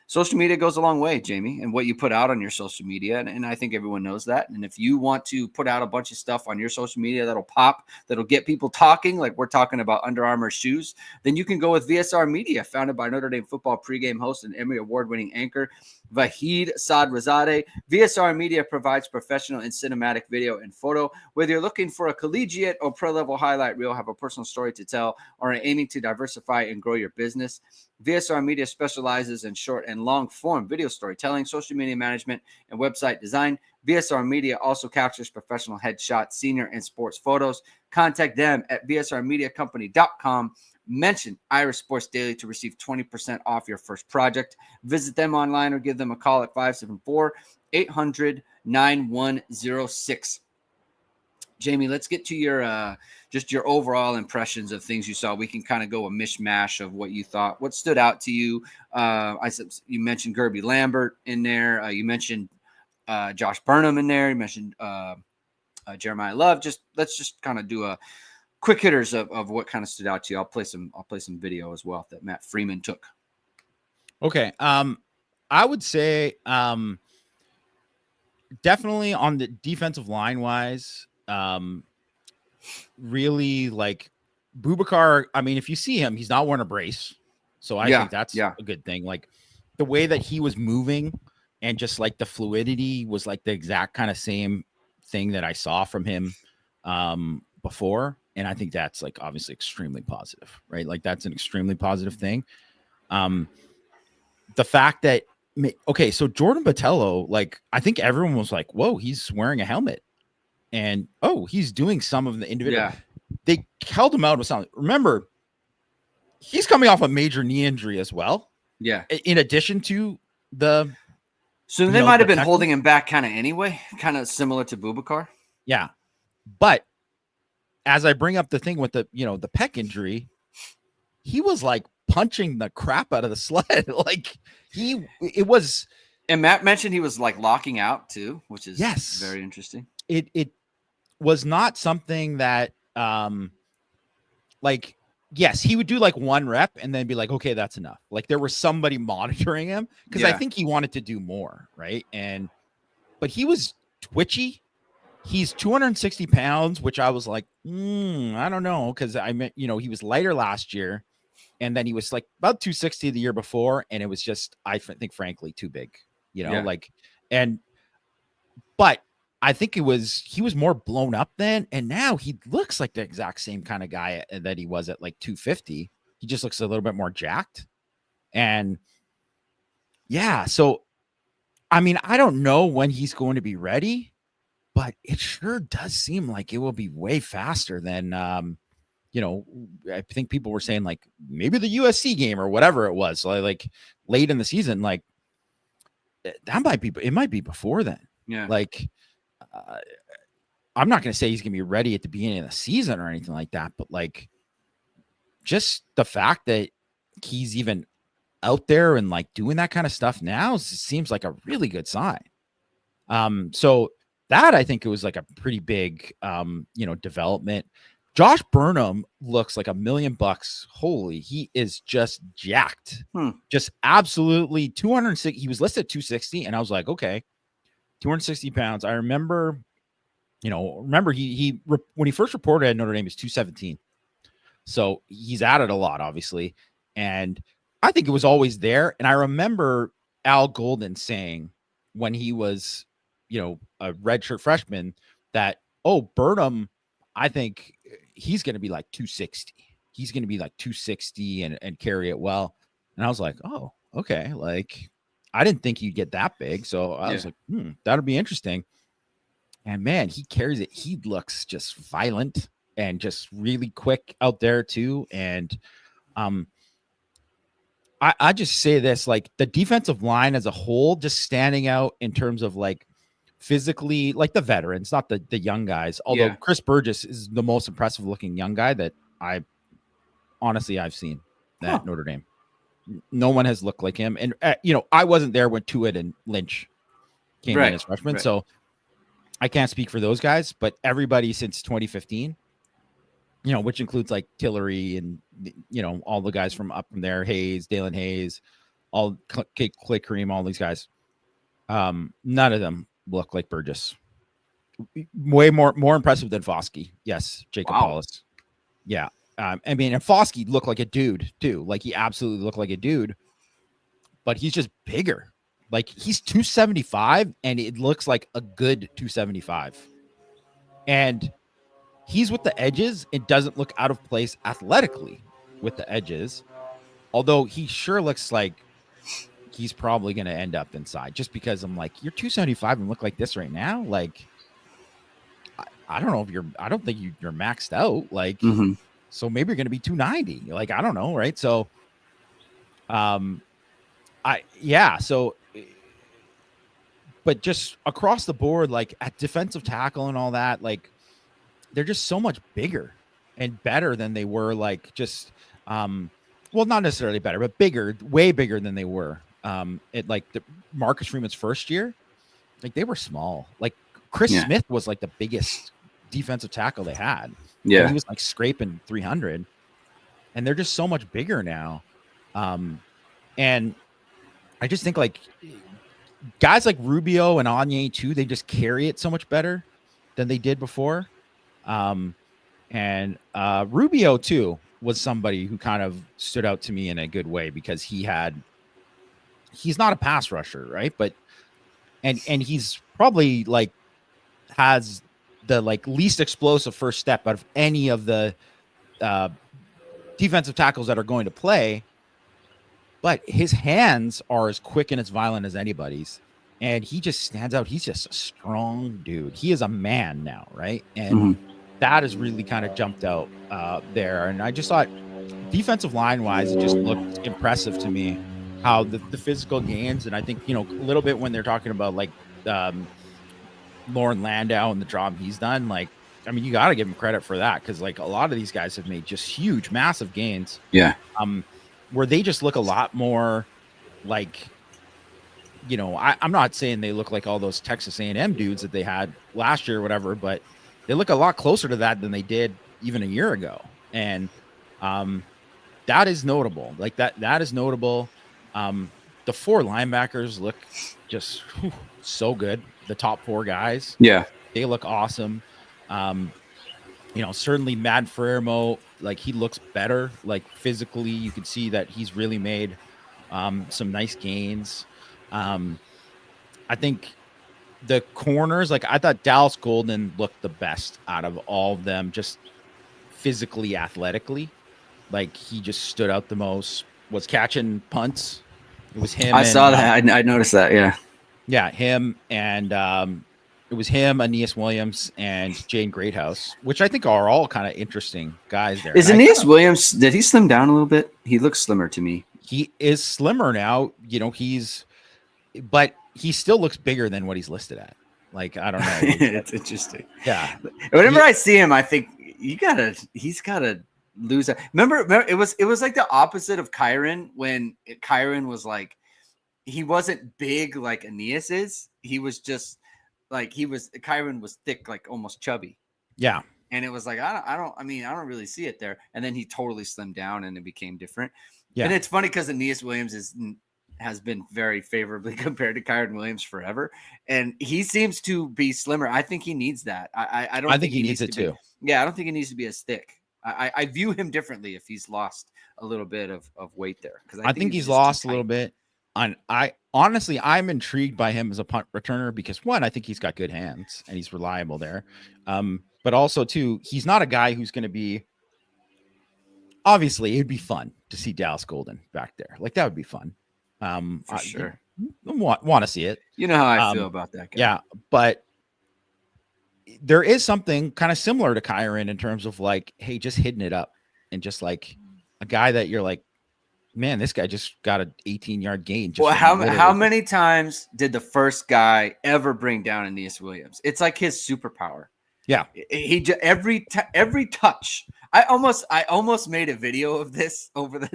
Social media goes a long way, Jamie, and what you put out on your social media. And I think everyone knows that. And if you want to put out a bunch of stuff on your social media that'll pop, that'll get people talking, like we're talking about Under Armour shoes, then you can go with VSR Media, founded by Notre Dame football pregame host and Emmy Award-winning anchor Vahid Sadrazadeh. VSR Media provides professional and cinematic video and photo. Whether you're looking for a collegiate or pro-level highlight reel, have a personal story to tell, or are aiming to diversify and grow your business, VSR Media specializes in short and long-form video storytelling, social media management, and website design. VSR Media also captures professional headshots, senior, and sports photos. Contact them at vsrmediacompany.com. Mention Irish Sports Daily to receive 20% off your first project. Visit them online or give them a call at 574-800-9106. Jamie, let's get to your just your overall impressions of things you saw. We can kind of go a mishmash of what you thought. What stood out to you? You mentioned Gerby Lambert in there. You mentioned Josh Burnham in there. You mentioned Jeremiah Love. Let's just kind of do a quick hitters of what kind of stood out to you. I'll play some video as well that Matt Freeman took. Okay. I would say definitely on the defensive line wise, really like Boubacar. I mean, if you see him, he's not wearing a brace. So I think that's a good thing. Like the way that he was moving and just like the fluidity was like the exact kind of same thing that I saw from him before. And I think that's like obviously extremely positive, right? Like that's an extremely positive thing. The fact that Okay, so Jordan Botelho, like I think everyone was like, "Whoa, he's wearing a helmet," and oh, he's doing some of the individual. Yeah. They held him out with something. Remember, he's coming off a major knee injury as well. Yeah. In addition to the, So they might the have been technical, holding him back kind of anyway, kind of similar to Boubacar. yeah. But as I bring up the thing with the the pec injury, he was like punching the crap out of the sled. Like it was. And Matt mentioned he was like locking out too, which is Yes, very interesting. It was not something that like, yes, he would do like one rep and then be like, okay, that's enough. Like there was somebody monitoring him because I think he wanted to do more, right? But he was twitchy. He's 260 pounds, which I was like, I don't know, because I meant, he was lighter last year, and then he was like about 260 the year before, and it was just, I think, frankly, too big, but I think he was more blown up then, and now he looks like the exact same kind of guy that he was at like 250. He just looks a little bit more jacked, and yeah, so I mean, I don't know when he's going to be ready. But it sure does seem like it will be way faster than, I think people were saying like maybe the USC game or whatever it was, like late in the season. Like it might be before then. Yeah. Like I'm not going to say he's going to be ready at the beginning of the season or anything like that, but like just the fact that he's even out there and like doing that kind of stuff now seems like a really good sign. So that I think it was like a pretty big, development. Josh Burnham looks like $1 million. Holy, he is just jacked, just absolutely 260. He was listed at 260, and I was like, okay, 260 pounds. I remember, he when he first reported at Notre Dame, he was 217. So he's added a lot, obviously, and I think it was always there. And I remember Al Golden saying when he was, a redshirt freshman that, Burnham, I think he's going to be like 260. He's going to be like 260 and carry it well. And I was like, oh, okay. Like, I didn't think he'd get that big. So I was like, that'll be interesting. And man, he carries it. He looks just violent and just really quick out there too. And I just say this, like the defensive line as a whole, just standing out in terms of like physically, like the veterans, not the young guys. Although Chris Burgess is the most impressive looking young guy that I've seen at Notre Dame. No one has looked like him. And, I wasn't there when Tuitt and Lynch came in as freshmen. Right. So I can't speak for those guys, but everybody since 2015, which includes like Tillery and, all the guys from there, Hayes, Dalen Hayes, all Clay Kareem, all these guys. None of them look like Burgess. Way more impressive than Foskey. Yes, Jacob Paulus. Yeah. I mean, and Foskey looked like a dude too. Like he absolutely looked like a dude, but he's just bigger. Like he's 275 and it looks like a good 275. And he's with the edges. It doesn't look out of place athletically with the edges, although he sure looks like he's probably going to end up inside, just because I'm like, you're 275 and look like this right now. Like, I don't know if I don't think you're maxed out. Like, so maybe you're going to be 290. Like, I don't know. Right. So, but just across the board, like at defensive tackle and all that, like they're just so much bigger and better than they were. Like just, well, not necessarily better, but bigger, way bigger than they were. Like Marcus Freeman's first year, like they were small. Like Chris Smith was like the biggest defensive tackle they had. Yeah, he was like scraping 300, and they're just so much bigger now. And I just think like guys like Rubio and Anye too, they just carry it so much better than they did before. And Rubio too was somebody who kind of stood out to me in a good way because he's not a pass rusher, right? But and he's probably like has the like least explosive first step out of any of the defensive tackles that are going to play. but his hands are as quick and as violent as anybody's. And he just stands out. He's just a strong dude. He is a man now, right? And Mm-hmm. that has really kind of jumped out there. And I just thought defensive line wise, it just looked impressive to me how the physical gains. And I think, a little bit when they're talking about like Lauren Landau and the job he's done, like, I mean, you got to give him credit for that because like a lot of these guys have made just huge, massive gains. Yeah. Where they just look a lot more like, I'm not saying they look like all those Texas A&M dudes that they had last year or whatever, but they look a lot closer to that than they did even a year ago. And that is notable. Like that is notable. The 4 linebackers look just so good. The top 4 guys, Yeah, they look awesome. Certainly Matt Fermo, like he looks better. Like physically, you can see that he's really made some nice gains. I think the corners, like I thought Dallas Golden looked the best out of all of them, just physically, athletically. Like he just stood out the most. Was catching punts. It was him. I saw that. I noticed that. Yeah, him and it was him, Aeneas Williams, and Jane Greathouse, which I think are all kind of interesting guys there. Is Aeneas Williams, did he slim down a little bit? He looks slimmer to me. He is slimmer now. But he still looks bigger than what he's listed at. Like, I don't know. It's interesting. Yeah. Whenever I see him, I think he's gotta lose that. Remember it was like the opposite of Kyron when Kyron was like, he wasn't big like Aeneas is. He was just like Kyron was thick, like almost chubby. Yeah. And it was like, I don't really see it there. And then he totally slimmed down and it became different. Yeah. And it's funny because Aeneas Williams has been very favorably compared to Kyron Williams forever. And he seems to be slimmer. I think he needs that. I think he needs it too. Yeah. I don't think he needs to be as thick. I view him differently if he's lost a little bit of weight there. Because I think he's lost a little bit. I'm intrigued by him as a punt returner because 1, I think he's got good hands and he's reliable there. But also 2, he's not a guy who's going to be, obviously it'd be fun to see Dallas Golden back there. Like that would be fun. For sure. Want to see it. You know how I feel about that guy. Yeah. But there is something kind of similar to Kyron in terms of like, hey, just hitting it up and just like a guy that you're like, man, this guy just got an 18-yard gain. Well, how many times did the first guy ever bring down Aeneas Williams? It's like his superpower. Yeah, he every touch. I almost made a video of this over the.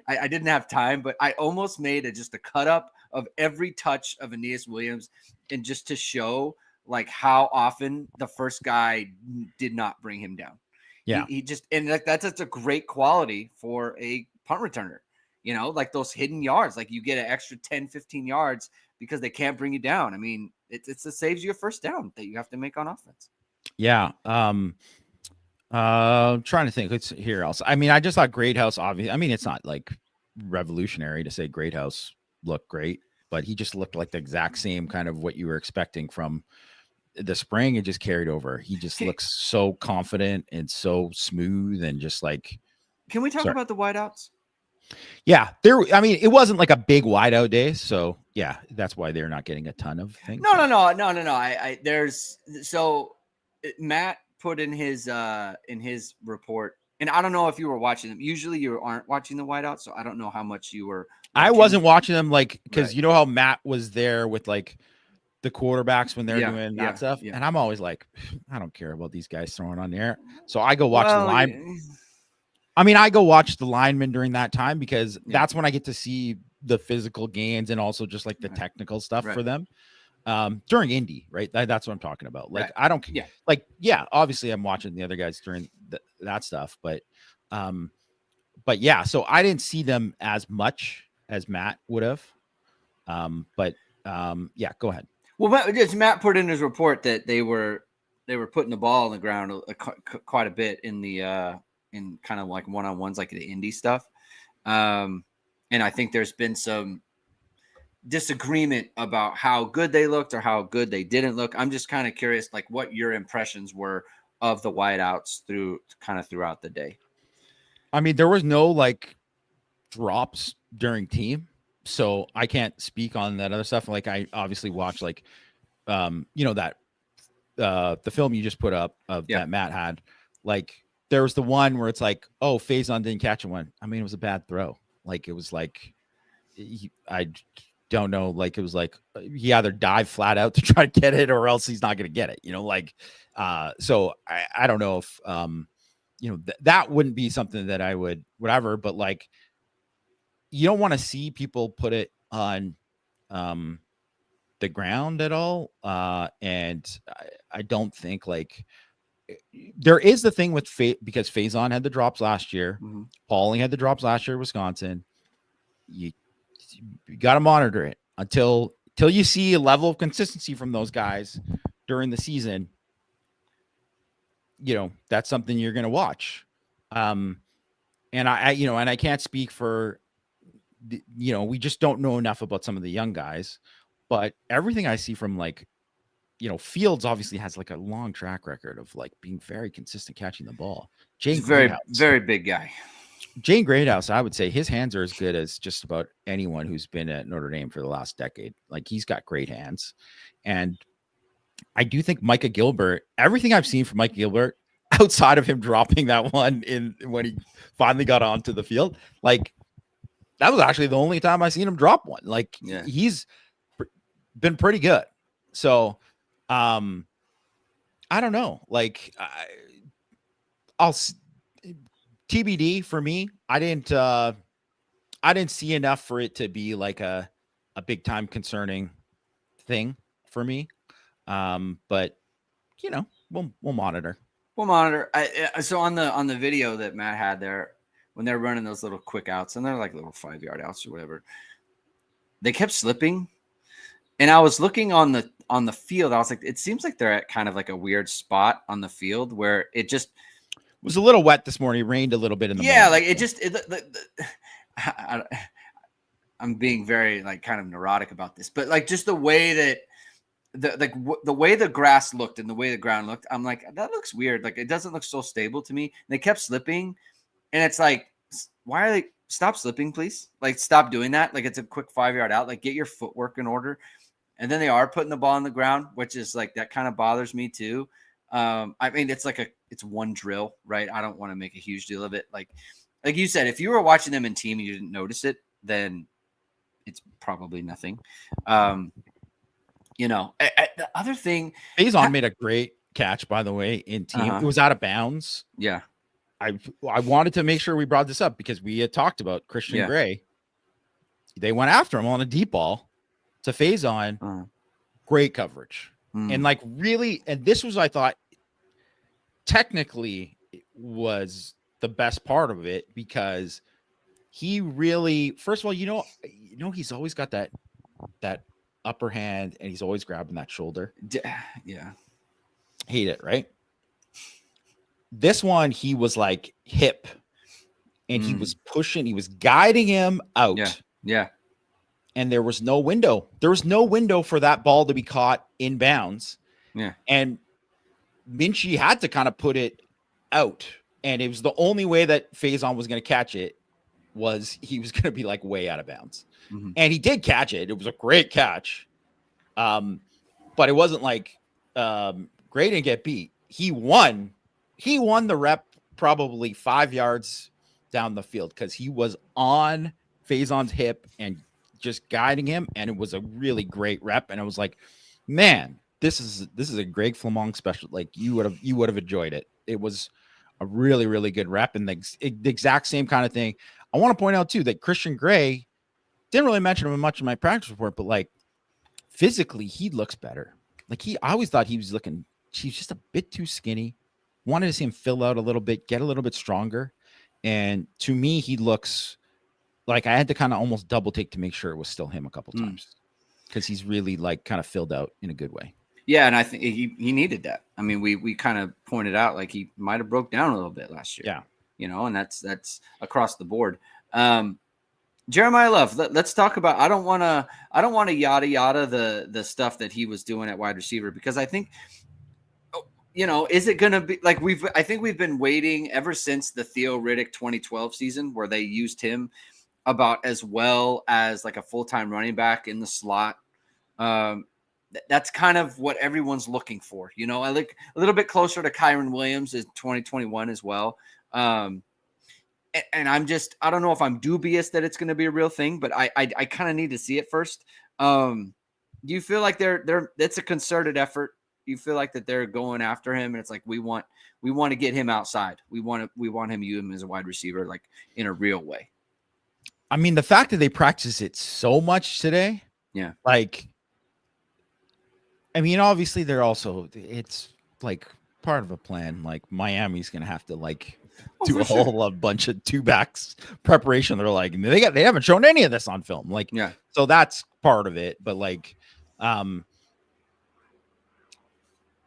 I didn't have time, but I almost made just a cut up of every touch of Aeneas Williams, and just to show like how often the first guy did not bring him down. Yeah, he just, and like that's just a great quality for a punt returner. Like those hidden yards, like you get an extra 10, 15 yards because they can't bring you down. I mean, it saves you a first down that you have to make on offense. Yeah. Trying to think. Let's hear else. I mean, I just thought Greathouse, obviously. I mean, it's not like revolutionary to say Greathouse looked great, but he just looked like the exact same kind of what you were expecting from the spring. It just carried over. He just looks so confident and so smooth and just like. Can we talk about the wideouts? Yeah, it wasn't like a big wideout day, so yeah, that's why they're not getting a ton of things. No. Matt put in his report, and I don't know if you were watching them. Usually, you aren't watching the wideouts, so I don't know how much you were. I wasn't watching them, like because you know how Matt was there with like the quarterbacks when they're doing that stuff, and I'm always like, I don't care about these guys throwing on the air, so I go watch the line. I mean, I go watch the linemen during that time because that's when I get to see the physical gains and also just like the technical stuff for them during Indy, right? That's what I'm talking about. Like, I don't obviously I'm watching the other guys during that stuff, but yeah, so I didn't see them as much as Matt would have. Yeah, go ahead. Well, Matt put in his report that they were putting the ball on the ground quite a bit in the in kind of like one-on-ones, like the Indy stuff. And I think there's been some disagreement about how good they looked or how good they didn't look. I'm just kind of curious, like what your impressions were of the wideouts throughout the day. I mean, there was no like drops during team, so I can't speak on that other stuff. Like I obviously watch like that the film you just put up of that Matt had. Like there was the one where it's like, oh, Faison didn't catch one. I mean, it was a bad throw. Like it was like I don't know. Like it was like he either dive flat out to try to get it or else he's not going to get it. So I don't know if that wouldn't be something that I would whatever. But like you don't want to see people put it on the ground at all. And I don't think like there is the thing with because Faison had the drops last year. Mm-hmm. Pauling had the drops last year, Wisconsin. You got to monitor it until you see a level of consistency from those guys during the season. That's something you're going to watch. And I can't speak for, we just don't know enough about some of the young guys, but everything I see from like, Fields obviously has like a long track record of like being very consistent catching the ball. He's a very, very big guy. Jane Greathouse, I would say his hands are as good as just about anyone who's been at Notre Dame for the last decade. Like he's got great hands. And I do think Micah Gilbert, everything I've seen from Micah Gilbert outside of him dropping that one in when he finally got onto the field, like that was actually the only time I seen him drop one. Like he's been pretty good. So I don't know. Like I'll TBD for me. I didn't see enough for it to be like a big time concerning thing for me. But we'll monitor. We'll monitor. So on the video that Matt had there, when they're running those little quick outs, and they're like little 5-yard outs or whatever, they kept slipping. And I was looking on the field. I was like, it seems like they're at kind of like a weird spot on the field where it just was a little wet this morning. It rained a little bit in the morning. Like it just I'm being very like kind of neurotic about this, but like just the way that the way the grass looked and the way the ground looked, I'm like, that looks weird. Like it doesn't look so stable to me. And they kept slipping, and it's like, why are they stop slipping, please? Like stop doing that. Like it's a quick 5-yard out. Like get your footwork in order. And then they are putting the ball on the ground, which is like that kind of bothers me too. I mean, it's one drill, right? I don't want to make a huge deal of it. Like you said, if you were watching them in team and you didn't notice it, then it's probably nothing. The other thing, Faison made a great catch, by the way, in team. It was out of bounds. Yeah. I wanted to make sure we brought this up because we had talked about Christian Gray. They went after him on a deep ball to Faison. Great coverage. And like really, and this was, I thought, technically was the best part of it because he really, first of all, he's always got that upper hand and he's always grabbing that shoulder. Yeah. Hate it, right? This one, he was like hip and he was pushing, he was guiding him out. Yeah. And there was no window. There was no window for that ball to be caught in bounds. Yeah. And Minchie had to kind of put it out. And it was the only way that Faison was going to catch it was he was going to be like way out of bounds. Mm-hmm. And he did catch it. It was a great catch. But it wasn't like Gray didn't get beat. He won the rep probably 5 yards down the field because he was on Faison's hip and just guiding him. And it was a really great rep. And I was like, man, this is a Greg Flammang special. Like you would have enjoyed it. It was a really, really good rep and the exact same kind of thing. I want to point out too that Christian Gray, didn't really mention him much in my practice report, but like physically he looks better. Like I always thought he's just a bit too skinny. Wanted to see him fill out a little bit, get a little bit stronger. And to me, he looks like I had to kind of almost double take to make sure it was still him a couple times because he's really like kind of filled out in a good way. Yeah. And I think he needed that. I mean, we kind of pointed out like he might've broke down a little bit last year. Yeah. And that's across the board. Jeremiah Love, let's talk about, I don't want to yada yada the stuff that he was doing at wide receiver because I think, is it going to be like I think we've been waiting ever since the Theo Riddick 2012 season where they used him about as well as like a full-time running back in the slot. That's kind of what everyone's looking for. You know, I look a little bit closer to Kyron Williams in 2021 as well. And I don't know if I'm dubious that it's going to be a real thing, but I kind of need to see it first. Do you feel like it's a concerted effort? You feel like that they're going after him, and it's like we want to get him outside. We want him to use him as a wide receiver, like in a real way. I mean, the fact that they practice it so much today, yeah. Like, I mean, obviously it's like part of a plan. Like Miami's gonna have to do a whole bunch of two backs preparation. They're like they haven't shown any of this on film. Like, yeah. So that's part of it. But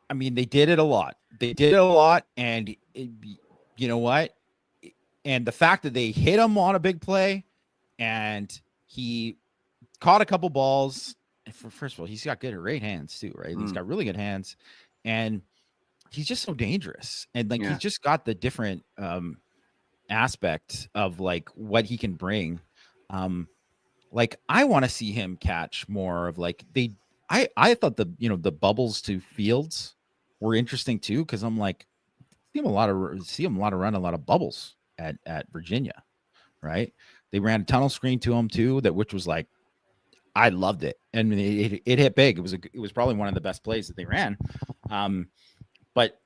I mean, they did it a lot. And you know what? And the fact that they hit him on a big play, and he caught a couple balls. First of all, he's got great hands too, right? He's got really good hands, and he's just so dangerous. And he's just got the different aspect of what he can bring. I want to see him catch more of I thought the bubbles to Fields were interesting too, because I'm see him a lot of run a lot of bubbles at Virginia, right? They ran a tunnel screen to him too, which was I loved it, and it hit big. It was probably one of the best plays that they ran. But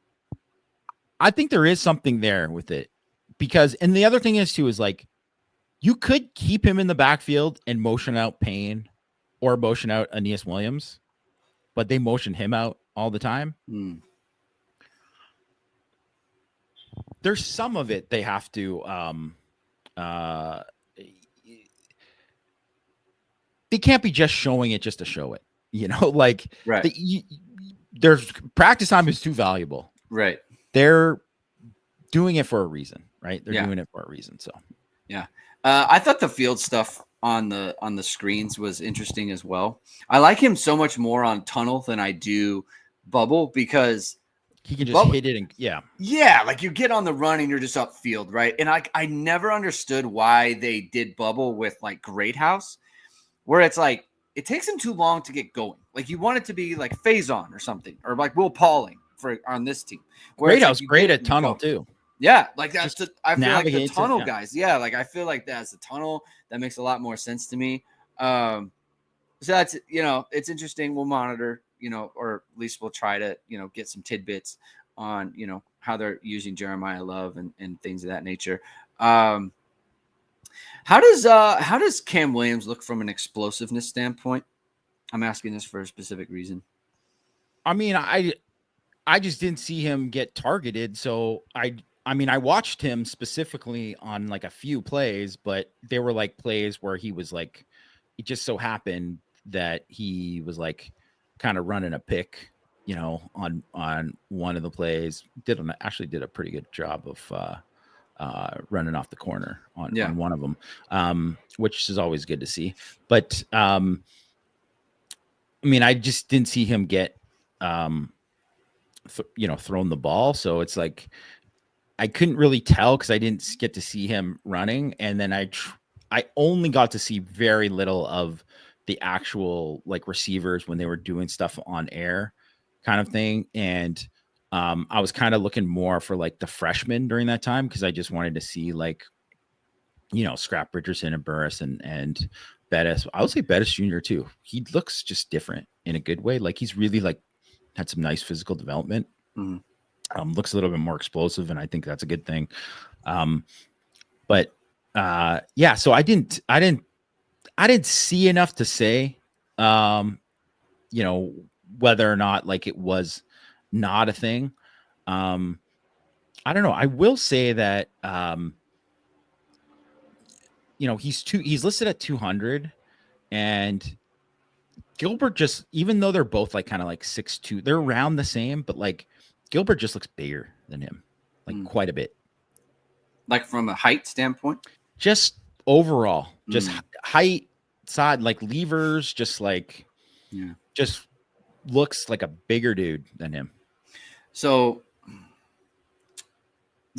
I think there is something there with it, because, and the other thing is too, is you could keep him in the backfield and motion out Payne or motion out Aeneas Williams, but they motion him out all the time. There's some of it they have to they can't be just showing it just to show it, right. There's practice time is too valuable. Right. They're doing it for a reason, right? They're doing it for a reason. So, yeah. I thought the field stuff on the screens was interesting as well. I like him so much more on tunnel than I do bubble, because he can just hit it and yeah, like you get on the run and you're just upfield, right? And I never understood why they did bubble with Great House, where it's it takes him too long to get going. You want it to be like Faison or something, or Will Pauling on this team. Great House, great at tunnel too. Yeah, that's I feel like the tunnel guys. Yeah, I feel like that's the tunnel. That makes a lot more sense to me. So that's it's interesting. We'll monitor, or at least we'll try to get some tidbits on how they're using Jeremiah Love and things of that nature. How does Cam Williams look from an explosiveness standpoint? I'm asking this for a specific reason. I mean, I just didn't see him get targeted, so I mean, I watched him specifically on a few plays, but they were plays where he was it just so happened that he was kind of running a pick, on one of the plays. Actually did a pretty good job of running off the corner on one of them, which is always good to see. But I mean, I just didn't see him get thrown the ball, so it's I couldn't really tell because I didn't get to see him running, and then I only got to see very little of the actual receivers when they were doing stuff on air, kind of thing. And I was kind of looking more for the freshmen during that time, because I just wanted to see Scrap Richardson and Burris and Bettis. I would say Bettis Jr. too. He looks just different in a good way. He's really had some nice physical development. Mm-hmm. Looks a little bit more explosive, and I think that's a good thing. But yeah, so I didn't see enough to say, whether or not it was not a thing. I don't know. I will say that, he's listed at 200, and Gilbert just, even though they're both kind of 6'2", they're around the same, but Gilbert just looks bigger than him, quite a bit. From a height standpoint? Just overall, just height, side, levers, just just looks like a bigger dude than him. So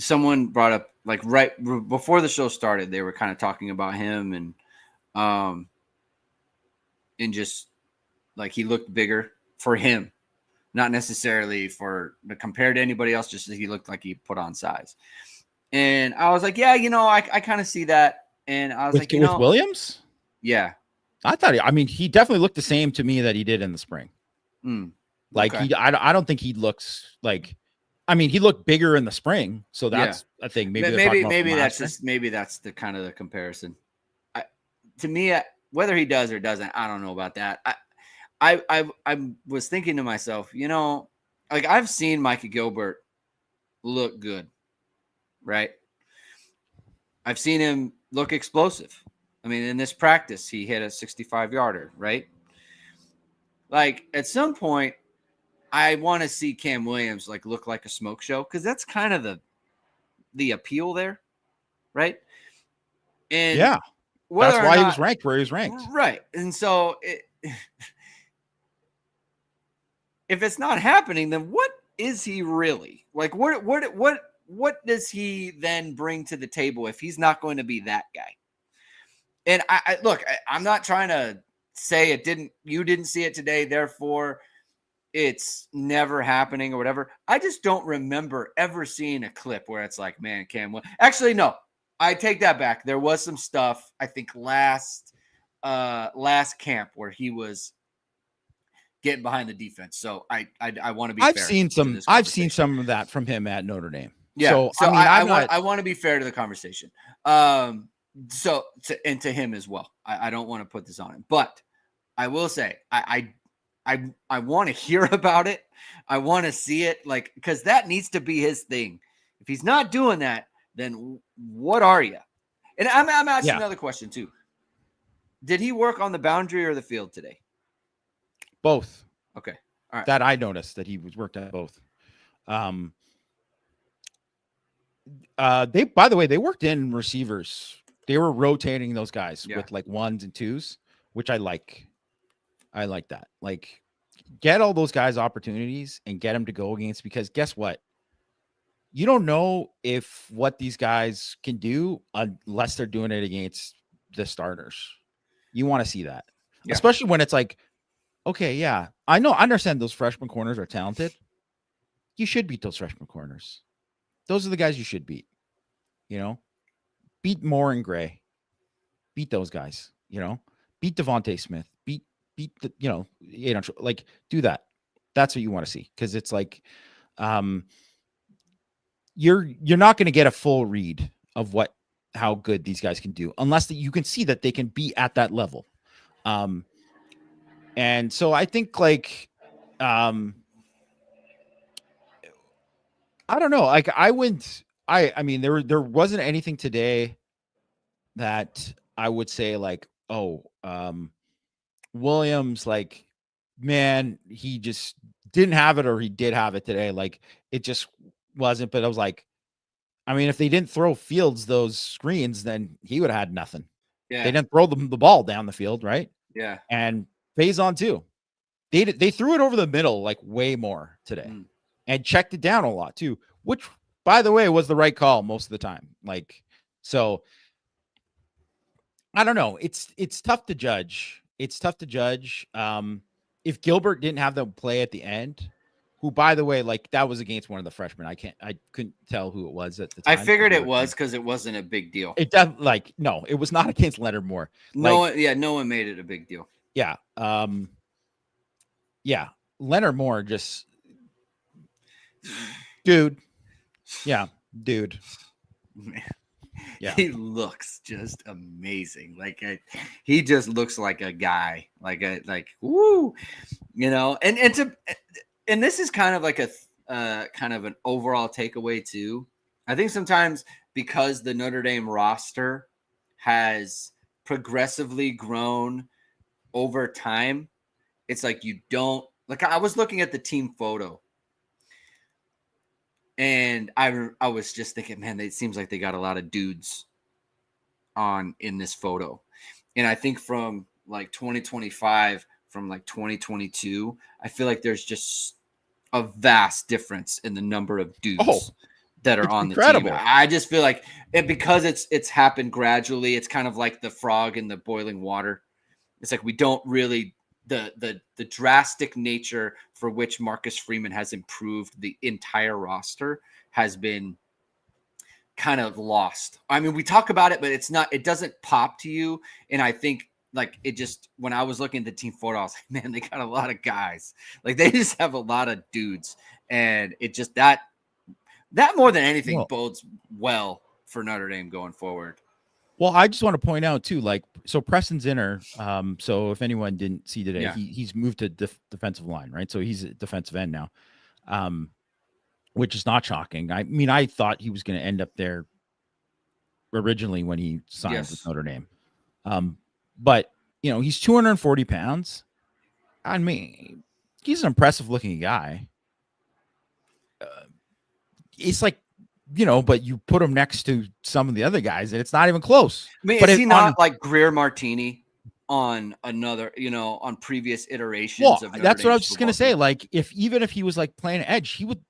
someone brought up like right before the show started, they were kind of talking about him and just like he looked bigger for him, not necessarily for compared to anybody else, just that he looked like he put on size. And I was like, yeah, I kind of see that. And I was like, with Williams, yeah, I thought. I mean, he definitely looked the same to me that he did in the spring. Like okay. I don't think he looks like. I mean, he looked bigger in the spring, so that's a thing. Maybe that's the kind of the comparison. To me, whether he does or doesn't, I don't know about that. I was thinking to myself, like I've seen Micah Gilbert look good, right? I've seen him look explosive. I mean, in this practice, he hit a 65-yarder, right? Like at some point, I want to see Cam Williams like look like a smoke show because that's kind of the appeal there, right? And yeah, whether that's or why he not, was ranked where he was ranked, right? And so, if it's not happening, then what is he really like? What does he then bring to the table if he's not going to be that guy? And I look, I'm not trying to say you didn't see it today, therefore it's never happening or whatever. I just don't remember ever seeing a clip where it's like, man, actually, no, I take that back. There was some stuff, I think last camp where he was getting behind the defense. So I want to be fair. I've seen some of that from him at Notre Dame. Yeah. So I mean, I want to be fair to the conversation. So to him as well. I don't want to put this on him, but I will say I want to hear about it. I want to see it, like, because that needs to be his thing. If he's not doing that, then what are you? And I'm asking another question too. Did he work on the boundary or the field today? Both. Okay. All right. That I noticed that he was worked at both. They, by the way, they worked in receivers. They were rotating those guys with like ones and twos, which I like. I like that. Like, get all those guys opportunities and get them to go against, because guess what? You don't know if what these guys can do unless they're doing it against the starters. You want to see that, especially when it's like, okay, yeah, I understand those freshman corners are talented. You should beat those freshman corners. Those are the guys you should beat. Beat Moore and Gray. Beat those guys. Beat Devontae Smith. Beat the, like, do that. That's what you want to see, because it's like, you're not going to get a full read of how good these guys can do unless you can see that they can be at that level. And so I think, like, I don't know. Like, I mean, there wasn't anything today that I would say like, oh, Williams, like, man, he just didn't have it, or he did have it today. Like, it just wasn't. But I was like, I mean, if they didn't throw Fields those screens, then he would have had nothing. Yeah. They didn't throw the ball down the field, right? Yeah. And Faison too. They threw it over the middle like way more today, and checked it down a lot too, which, by the way, was the right call most of the time. Like, so I don't know. It's tough to judge. It's tough to judge. If Gilbert didn't have the play at the end, who, by the way, like, that was against one of the freshmen. I couldn't tell who it was at the time. I figured it was, because it wasn't a big deal. No, it was not against Leonard Moore. No one made it a big deal. Yeah. Yeah. Leonard Moore just, dude. Yeah, dude. Man. Yeah. He looks just amazing. Like, he just looks like a guy, woo, and this is kind of like kind of an overall takeaway too. I think sometimes, because the Notre Dame roster has progressively grown over time, it's like you don't, like, I was looking at the team photo, and I was just thinking, man, it seems like they got a lot of dudes in this photo. And I think from like 2025, from like 2022, I feel like there's just a vast difference in the number of dudes that are It's on the team. incredible. I just feel like because it's happened gradually. It's kind of like the frog in the boiling water. It's like we don't really the drastic nature for which Marcus Freeman has improved the entire roster has been kind of lost. I mean, we talk about it, but it doesn't pop to you. And I think like it just, when I was looking at the team photo, I was like, man, they got a lot of guys. Like they just have a lot of dudes. And it just, that more than anything bodes well for Notre Dame going forward. Well, I just want to point out too, like, so Preston Zinner, so if anyone didn't see today, he's moved to defensive line, right? So he's a defensive end now, which is not shocking. I mean, I thought he was going to end up there originally when he signed with Notre Dame. But, you know, he's 240 pounds. I mean, he's an impressive looking guy. It's like, you know, but you put him next to some of the other guys and it's not even close. I mean, but is he not like Greer Martini on another, you know, on previous iterations of Notre that's Dame's what I was just going to say. Like, even if he was like playing edge, he would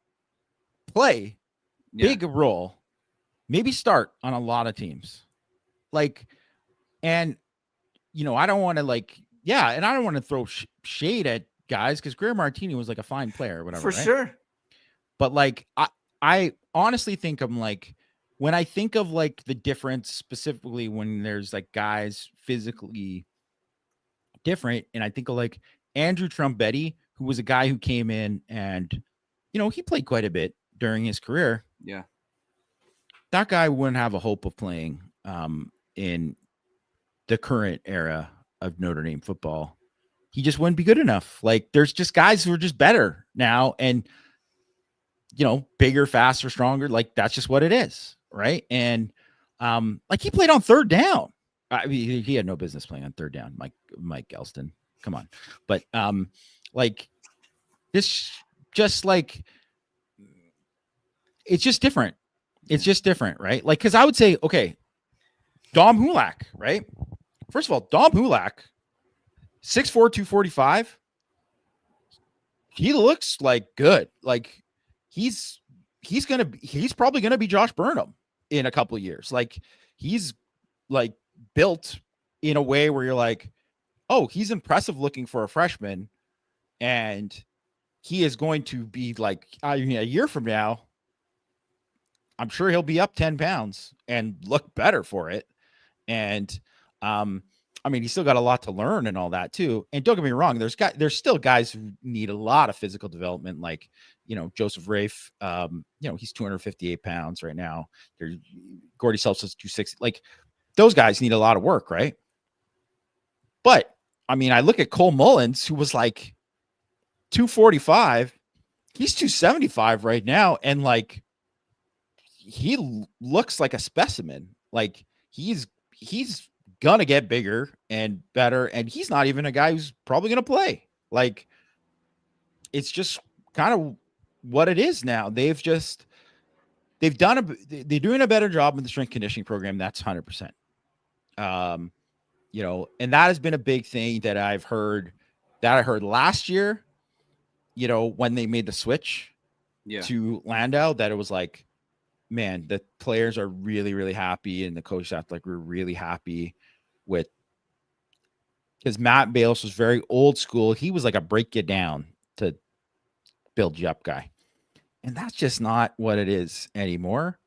play big role, maybe start on a lot of teams. Like, and, you know, I don't want to and I don't want to throw shade at guys because Greer Martini was like a fine player or whatever. For sure. But like, I honestly think I'm like, when I think of like the difference specifically when there's like guys physically different, and I think of like Andrew Trumbetti, who was a guy who came in and, you know, he played quite a bit during his career. Yeah. That guy wouldn't have a hope of playing in the current era of Notre Dame football. He just wouldn't be good enough. Like, there's just guys who are just better now and, you know, bigger, faster, stronger. Like, that's just what it is. Right. And like, he played on third down. I mean, he had no business playing on third down. Mike Elston, come on. But like, this just like, it's just different. It's just different, right? Like, because I would say, okay, Dom Hulak, right? First of all, Dom Hulak, 6'4", 245. He looks like good. Like, he's probably gonna be Josh Burnham in a couple of years. Like, he's like built in a way where you're like, oh, he's impressive looking for a freshman, and he is going to be like, a year from now, I'm sure he'll be up 10 pounds and look better for it. And I mean, he's still got a lot to learn and all that too. And don't get me wrong, there's still guys who need a lot of physical development, like, you know, Joseph Rafe. You know, he's 258 pounds right now. There's Gordy Seltz is 260. Like, those guys need a lot of work, right? But I mean, I look at Cole Mullins, who was like 245. He's 275 right now, and like, he looks like a specimen. Like, he's gonna get bigger and better, and he's not even a guy who's probably gonna play. Like, it's just kind of what it is now. They're doing a better job in the strength conditioning program. That's 100%. You know, and that has been a big thing that I heard last year, you know, when they made the switch to Landau, that it was like, man, the players are really, really happy, and the coach staff, like, we're really happy with, because Matt Balis was very old school. He was like a break you down to build you up guy. And that's just not what it is anymore.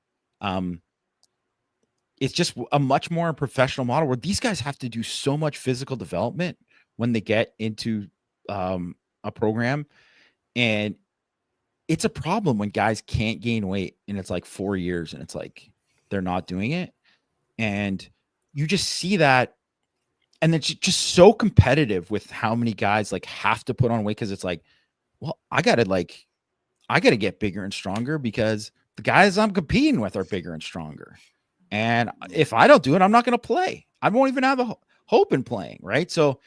It's just a much more professional model where these guys have to do so much physical development when they get into a program. And it's a problem when guys can't gain weight and it's like 4 years and it's like they're not doing it. And you just see that. And it's just so competitive with how many guys like have to put on weight, because it's like, well, I gotta get bigger and stronger because the guys I'm competing with are bigger and stronger. And if I don't do it, I'm not going to play. I won't even have a hope in playing. Right. So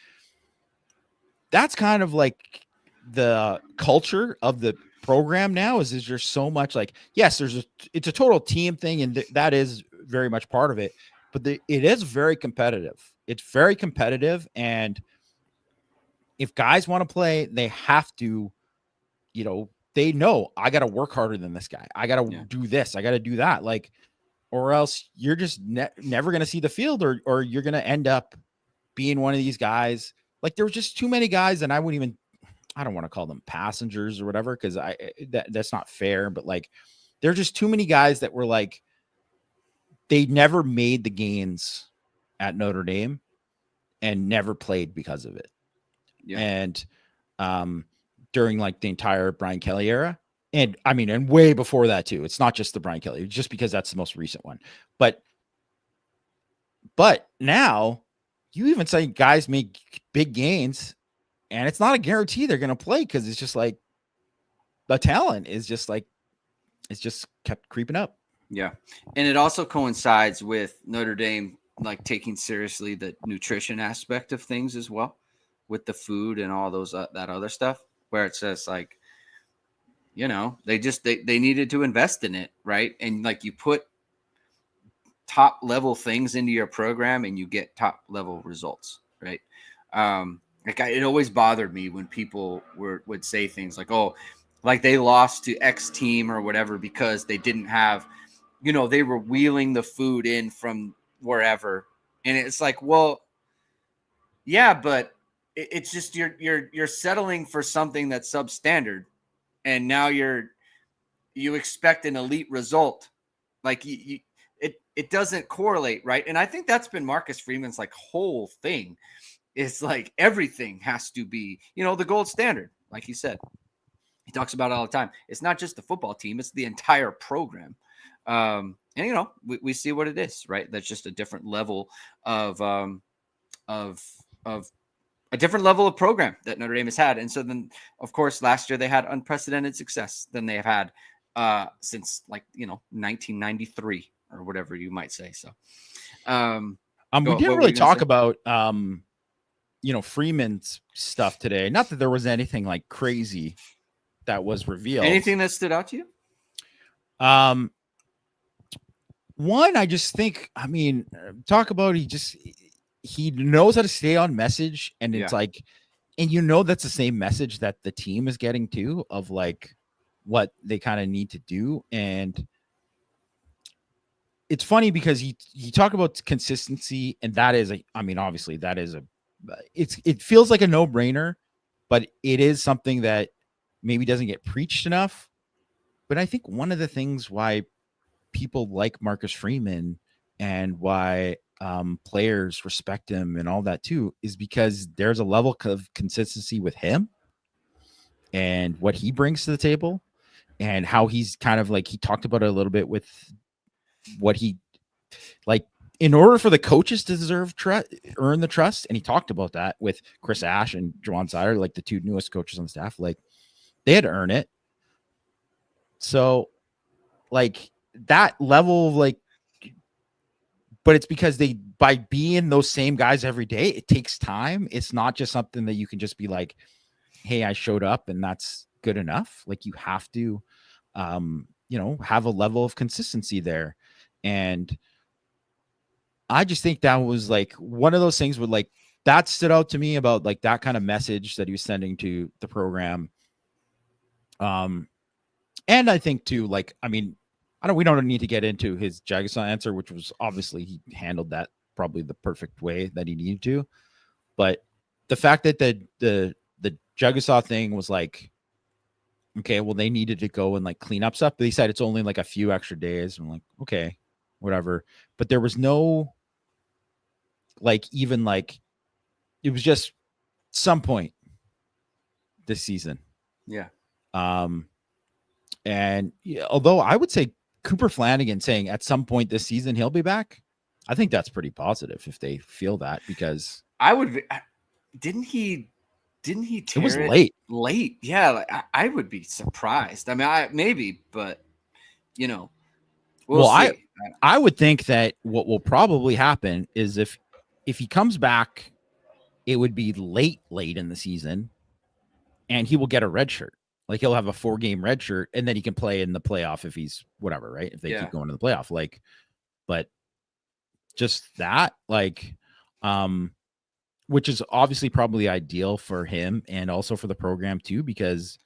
that's kind of like the culture of the program now is there's so much like, yes, it's a total team thing. And that is very much part of it, but it is very competitive. It's very competitive. And if guys want to play, they have to, you know, they know I got to work harder than this guy. I got to do this. I got to do that. Like, or else you're just never going to see the field, or you're going to end up being one of these guys. Like, there were just too many guys, and I don't want to call them passengers or whatever, because that's not fair. But like, there are just too many guys that were like, they never made the gains at Notre Dame and never played because of it. Yeah. And during like the entire Brian Kelly era, and I mean, and way before that too. It's not just the Brian Kelly, just because that's the most recent one. But now you even say guys make big gains, and it's not a guarantee they're going to play, because it's just like the talent is just like, it's just kept creeping up. Yeah. And it also coincides with Notre Dame like taking seriously the nutrition aspect of things as well, with the food and all those that other stuff, where it's just like, you know, they needed to invest in it, right? And like, you put top level things into your program and you get top level results, right? It always bothered me when people would say things like, oh, like they lost to X team or whatever because they didn't have, you know, they were wheeling the food in from wherever. And it's like, well, yeah, but it's just you're settling for something that's substandard, and now you expect an elite result. Like it doesn't correlate, right? And I think that's been Marcus Freeman's like whole thing. It's like everything has to be, you know, the gold standard. Like he said, he talks about it all the time. It's not just the football team; it's the entire program. And you know, we see what it is, right? That's just a different level of a different level of program that Notre Dame has had. And so then, of course, last year they had unprecedented success than they have had since, like, you know, 1993 or whatever you might say. So we didn't really talk about you know, Freeman's stuff today. Not that there was anything like crazy that was revealed. Anything that stood out to you? One, I just think, I mean, talk about he knows how to stay on message, and it's like, and you know, that's the same message that the team is getting too, of like what they kind of need to do. And it's funny because he talk about consistency, and that is obviously that is it feels like a no-brainer, but it is something that maybe doesn't get preached enough. But I think one of the things why people like Marcus Freeman and why players respect him and all that too is because there's a level of consistency with him and what he brings to the table, and how he's kind of like, he talked about it a little bit with what he, like, in order for the coaches to earn the trust. And he talked about that with Chris Ash and Juwan Sider, like the two newest coaches on the staff, like they had to earn it. So like that level of like, but it's because by being those same guys every day, it takes time. It's not just something that you can just be like, hey, I showed up and that's good enough. Like you have to, you know, have a level of consistency there. And I just think that was like one of those things where like that stood out to me about like that kind of message that he was sending to the program. And I think too, like, I mean, we don't need to get into his Jagasaw answer, which was obviously he handled that probably the perfect way that he needed to. But the fact that the Jagasaw thing was like, okay, well, they needed to go and like clean up stuff, but he said it's only like a few extra days. I'm like, okay, whatever. But there was no, like, even like, it was just some point this season. Yeah. And although I would say Cooper Flanagan saying at some point this season he'll be back, I think that's pretty positive if they feel that, because didn't he it was late. Yeah, like, I would be surprised. I mean, maybe, but you know, we'll see. I would think that what will probably happen is if he comes back, it would be late in the season, and he will get a red shirt. Like he'll have a 4-game red shirt, and then he can play in the playoff if he's whatever, right? If they keep going to the playoff, like, but just that, like, which is obviously probably ideal for him and also for the program too, because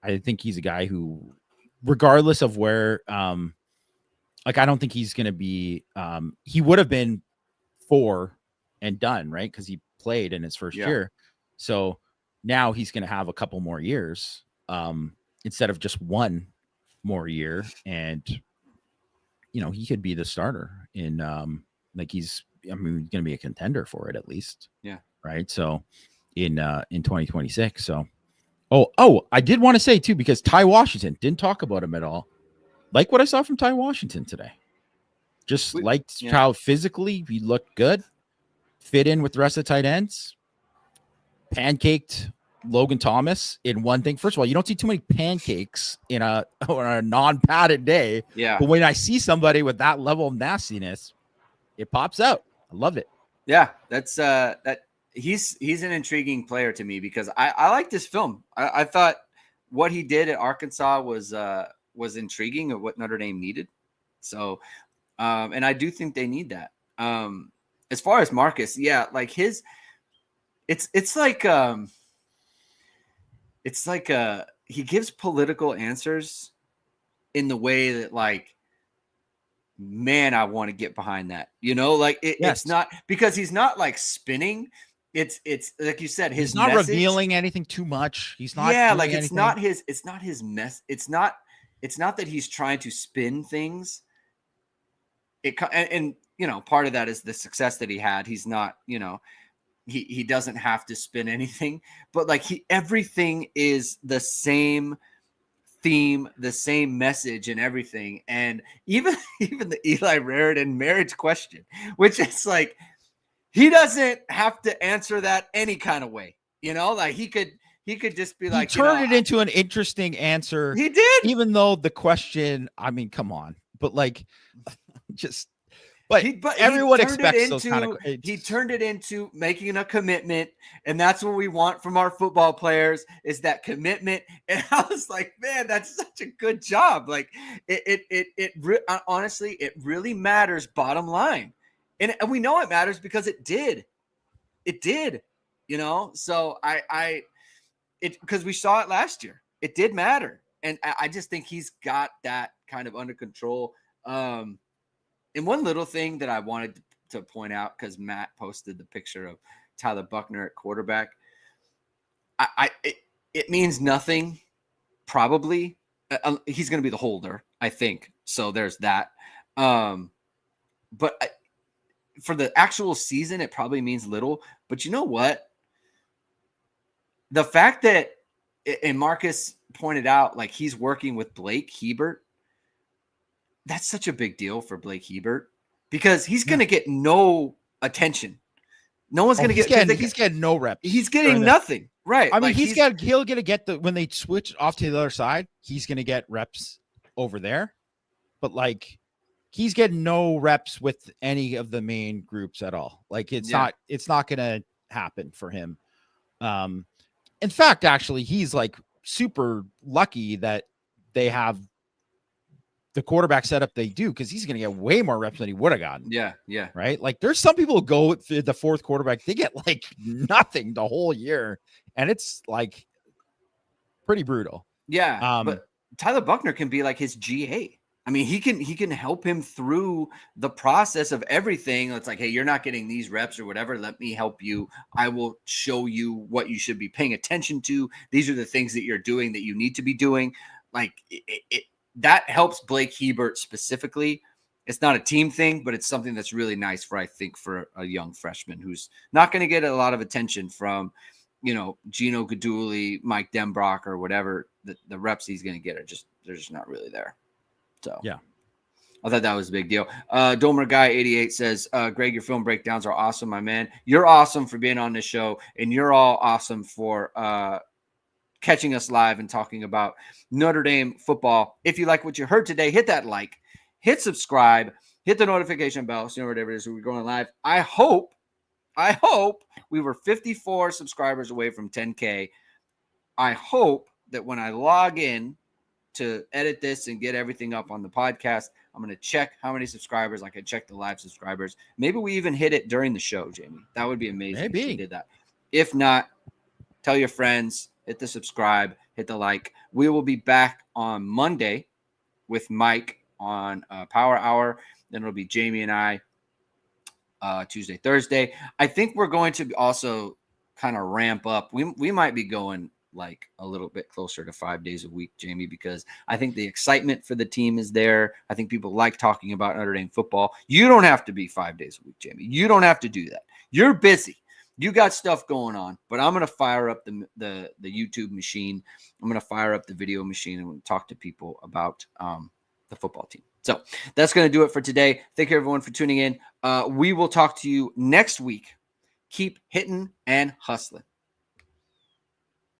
I think he's a guy who, regardless of where, like, I don't think he's going to be, he would have been 4 and done, right? Because he played in his first year. So now he's going to have a couple more years instead of just 1 more year. And, he could be the starter in, like, he's going to be a contender for it at least. Yeah. Right. So in 2026. So, oh, I did want to say too, because Ty Washington, didn't talk about him at all. Like what I saw from Ty Washington today. Just liked how physically he looked good, fit in with the rest of the tight ends, pancaked Logan Thomas in one thing. First of all, you don't see too many pancakes on a non-padded day. Yeah. But when I see somebody with that level of nastiness, it pops out. I love it. Yeah, that's that. He's an intriguing player to me because I like this film. I thought what he did at Arkansas was intriguing of what Notre Dame needed. So, and I do think they need that. As far as Marcus, yeah, like it's like he gives political answers in the way that, like, man, I want to get behind that. Like it's not because he's not like spinning. It's like you said, he's not message, revealing anything too much. He's not. Yeah, like anything. It's not his mess. It's not that he's trying to spin things. And part of that is the success that he had. He's not, he doesn't have to spin anything, but like everything is the same theme, the same message and everything. And even the Eli Raritan marriage question, which is like, he doesn't have to answer that any kind of way, like he could just be like, he turned it into an interesting answer. He did, even though the question, I mean, come on, but like, just, but everyone expects those kind of. He turned it into making a commitment, and that's what we want from our football players, is that commitment. And I was like, man, that's such a good job. Like honestly, it really matters. Bottom line, and we know it matters because it did. So because we saw it last year. It did matter, and I just think he's got that kind of under control. And one little thing that I wanted to point out, because Matt posted the picture of Tyler Buckner at quarterback, it means nothing. Probably he's going to be the holder, I think. So there's that. But for the actual season, it probably means little. But you know what? The fact that, and Marcus pointed out, like, he's working with Blake Hebert. That's such a big deal for Blake Hebert because he's going to get no attention. No one's going to get. He's getting no reps. He's getting nothing. Right. I mean, he'll get when they switch off to the other side, he's going to get reps over there. But like, he's getting no reps with any of the main groups at all. Like, it's not going to happen for him. In fact, actually, he's like super lucky that they have the quarterback setup they do, because he's going to get way more reps than he would have gotten. Yeah. Right? Like, there's some people who go to the fourth quarterback, they get like nothing the whole year, and it's like pretty brutal. Yeah. But Tyler Buckner can be like his GA. I mean, he can help him through the process of everything. It's like, hey, you're not getting these reps or whatever. Let me help you. I will show you what you should be paying attention to. These are the things that you're doing that you need to be doing. Like, that helps Blake Hebert specifically. It's not a team thing, but it's something that's really nice for a young freshman who's not going to get a lot of attention from, Gino Guidugli, Mike Denbrock, or whatever. The reps he's going to get they're just not really there. So yeah, I thought that was a big deal. Domer Guy 88 says, Greg, your film breakdowns are awesome, my man. You're awesome for being on this show, and you're all awesome for catching us live and talking about Notre Dame football. If you like what you heard today, hit that like, hit subscribe, hit the notification bell, so you know whatever it is we're going live. I hope we were 54 subscribers away from 10K. I hope that when I log in to edit this and get everything up on the podcast, I'm going to check how many subscribers. I can check the live subscribers. Maybe we even hit it during the show, Jamie. That would be amazing. Maybe. If we did that. If not, tell your friends, hit the subscribe, hit hit the like. We will be back on Monday with Mike on Power Hour. Then it'll be Jamie and I Tuesday, Thursday. I think we're going to also kind of ramp up. We might be going like a little bit closer to 5 days a week, Jamie, because I think the excitement for the team is there. I think people like talking about Notre Dame football. You don't have to be 5 days a week, Jamie. You don't have to do that. You're busy. You got stuff going on, but I'm going to fire up the YouTube machine. I'm going to fire up the video machine and I'm going to talk to people about the football team. So that's going to do it for today. Thank you, everyone, for tuning in. We will talk to you next week. Keep hitting and hustling.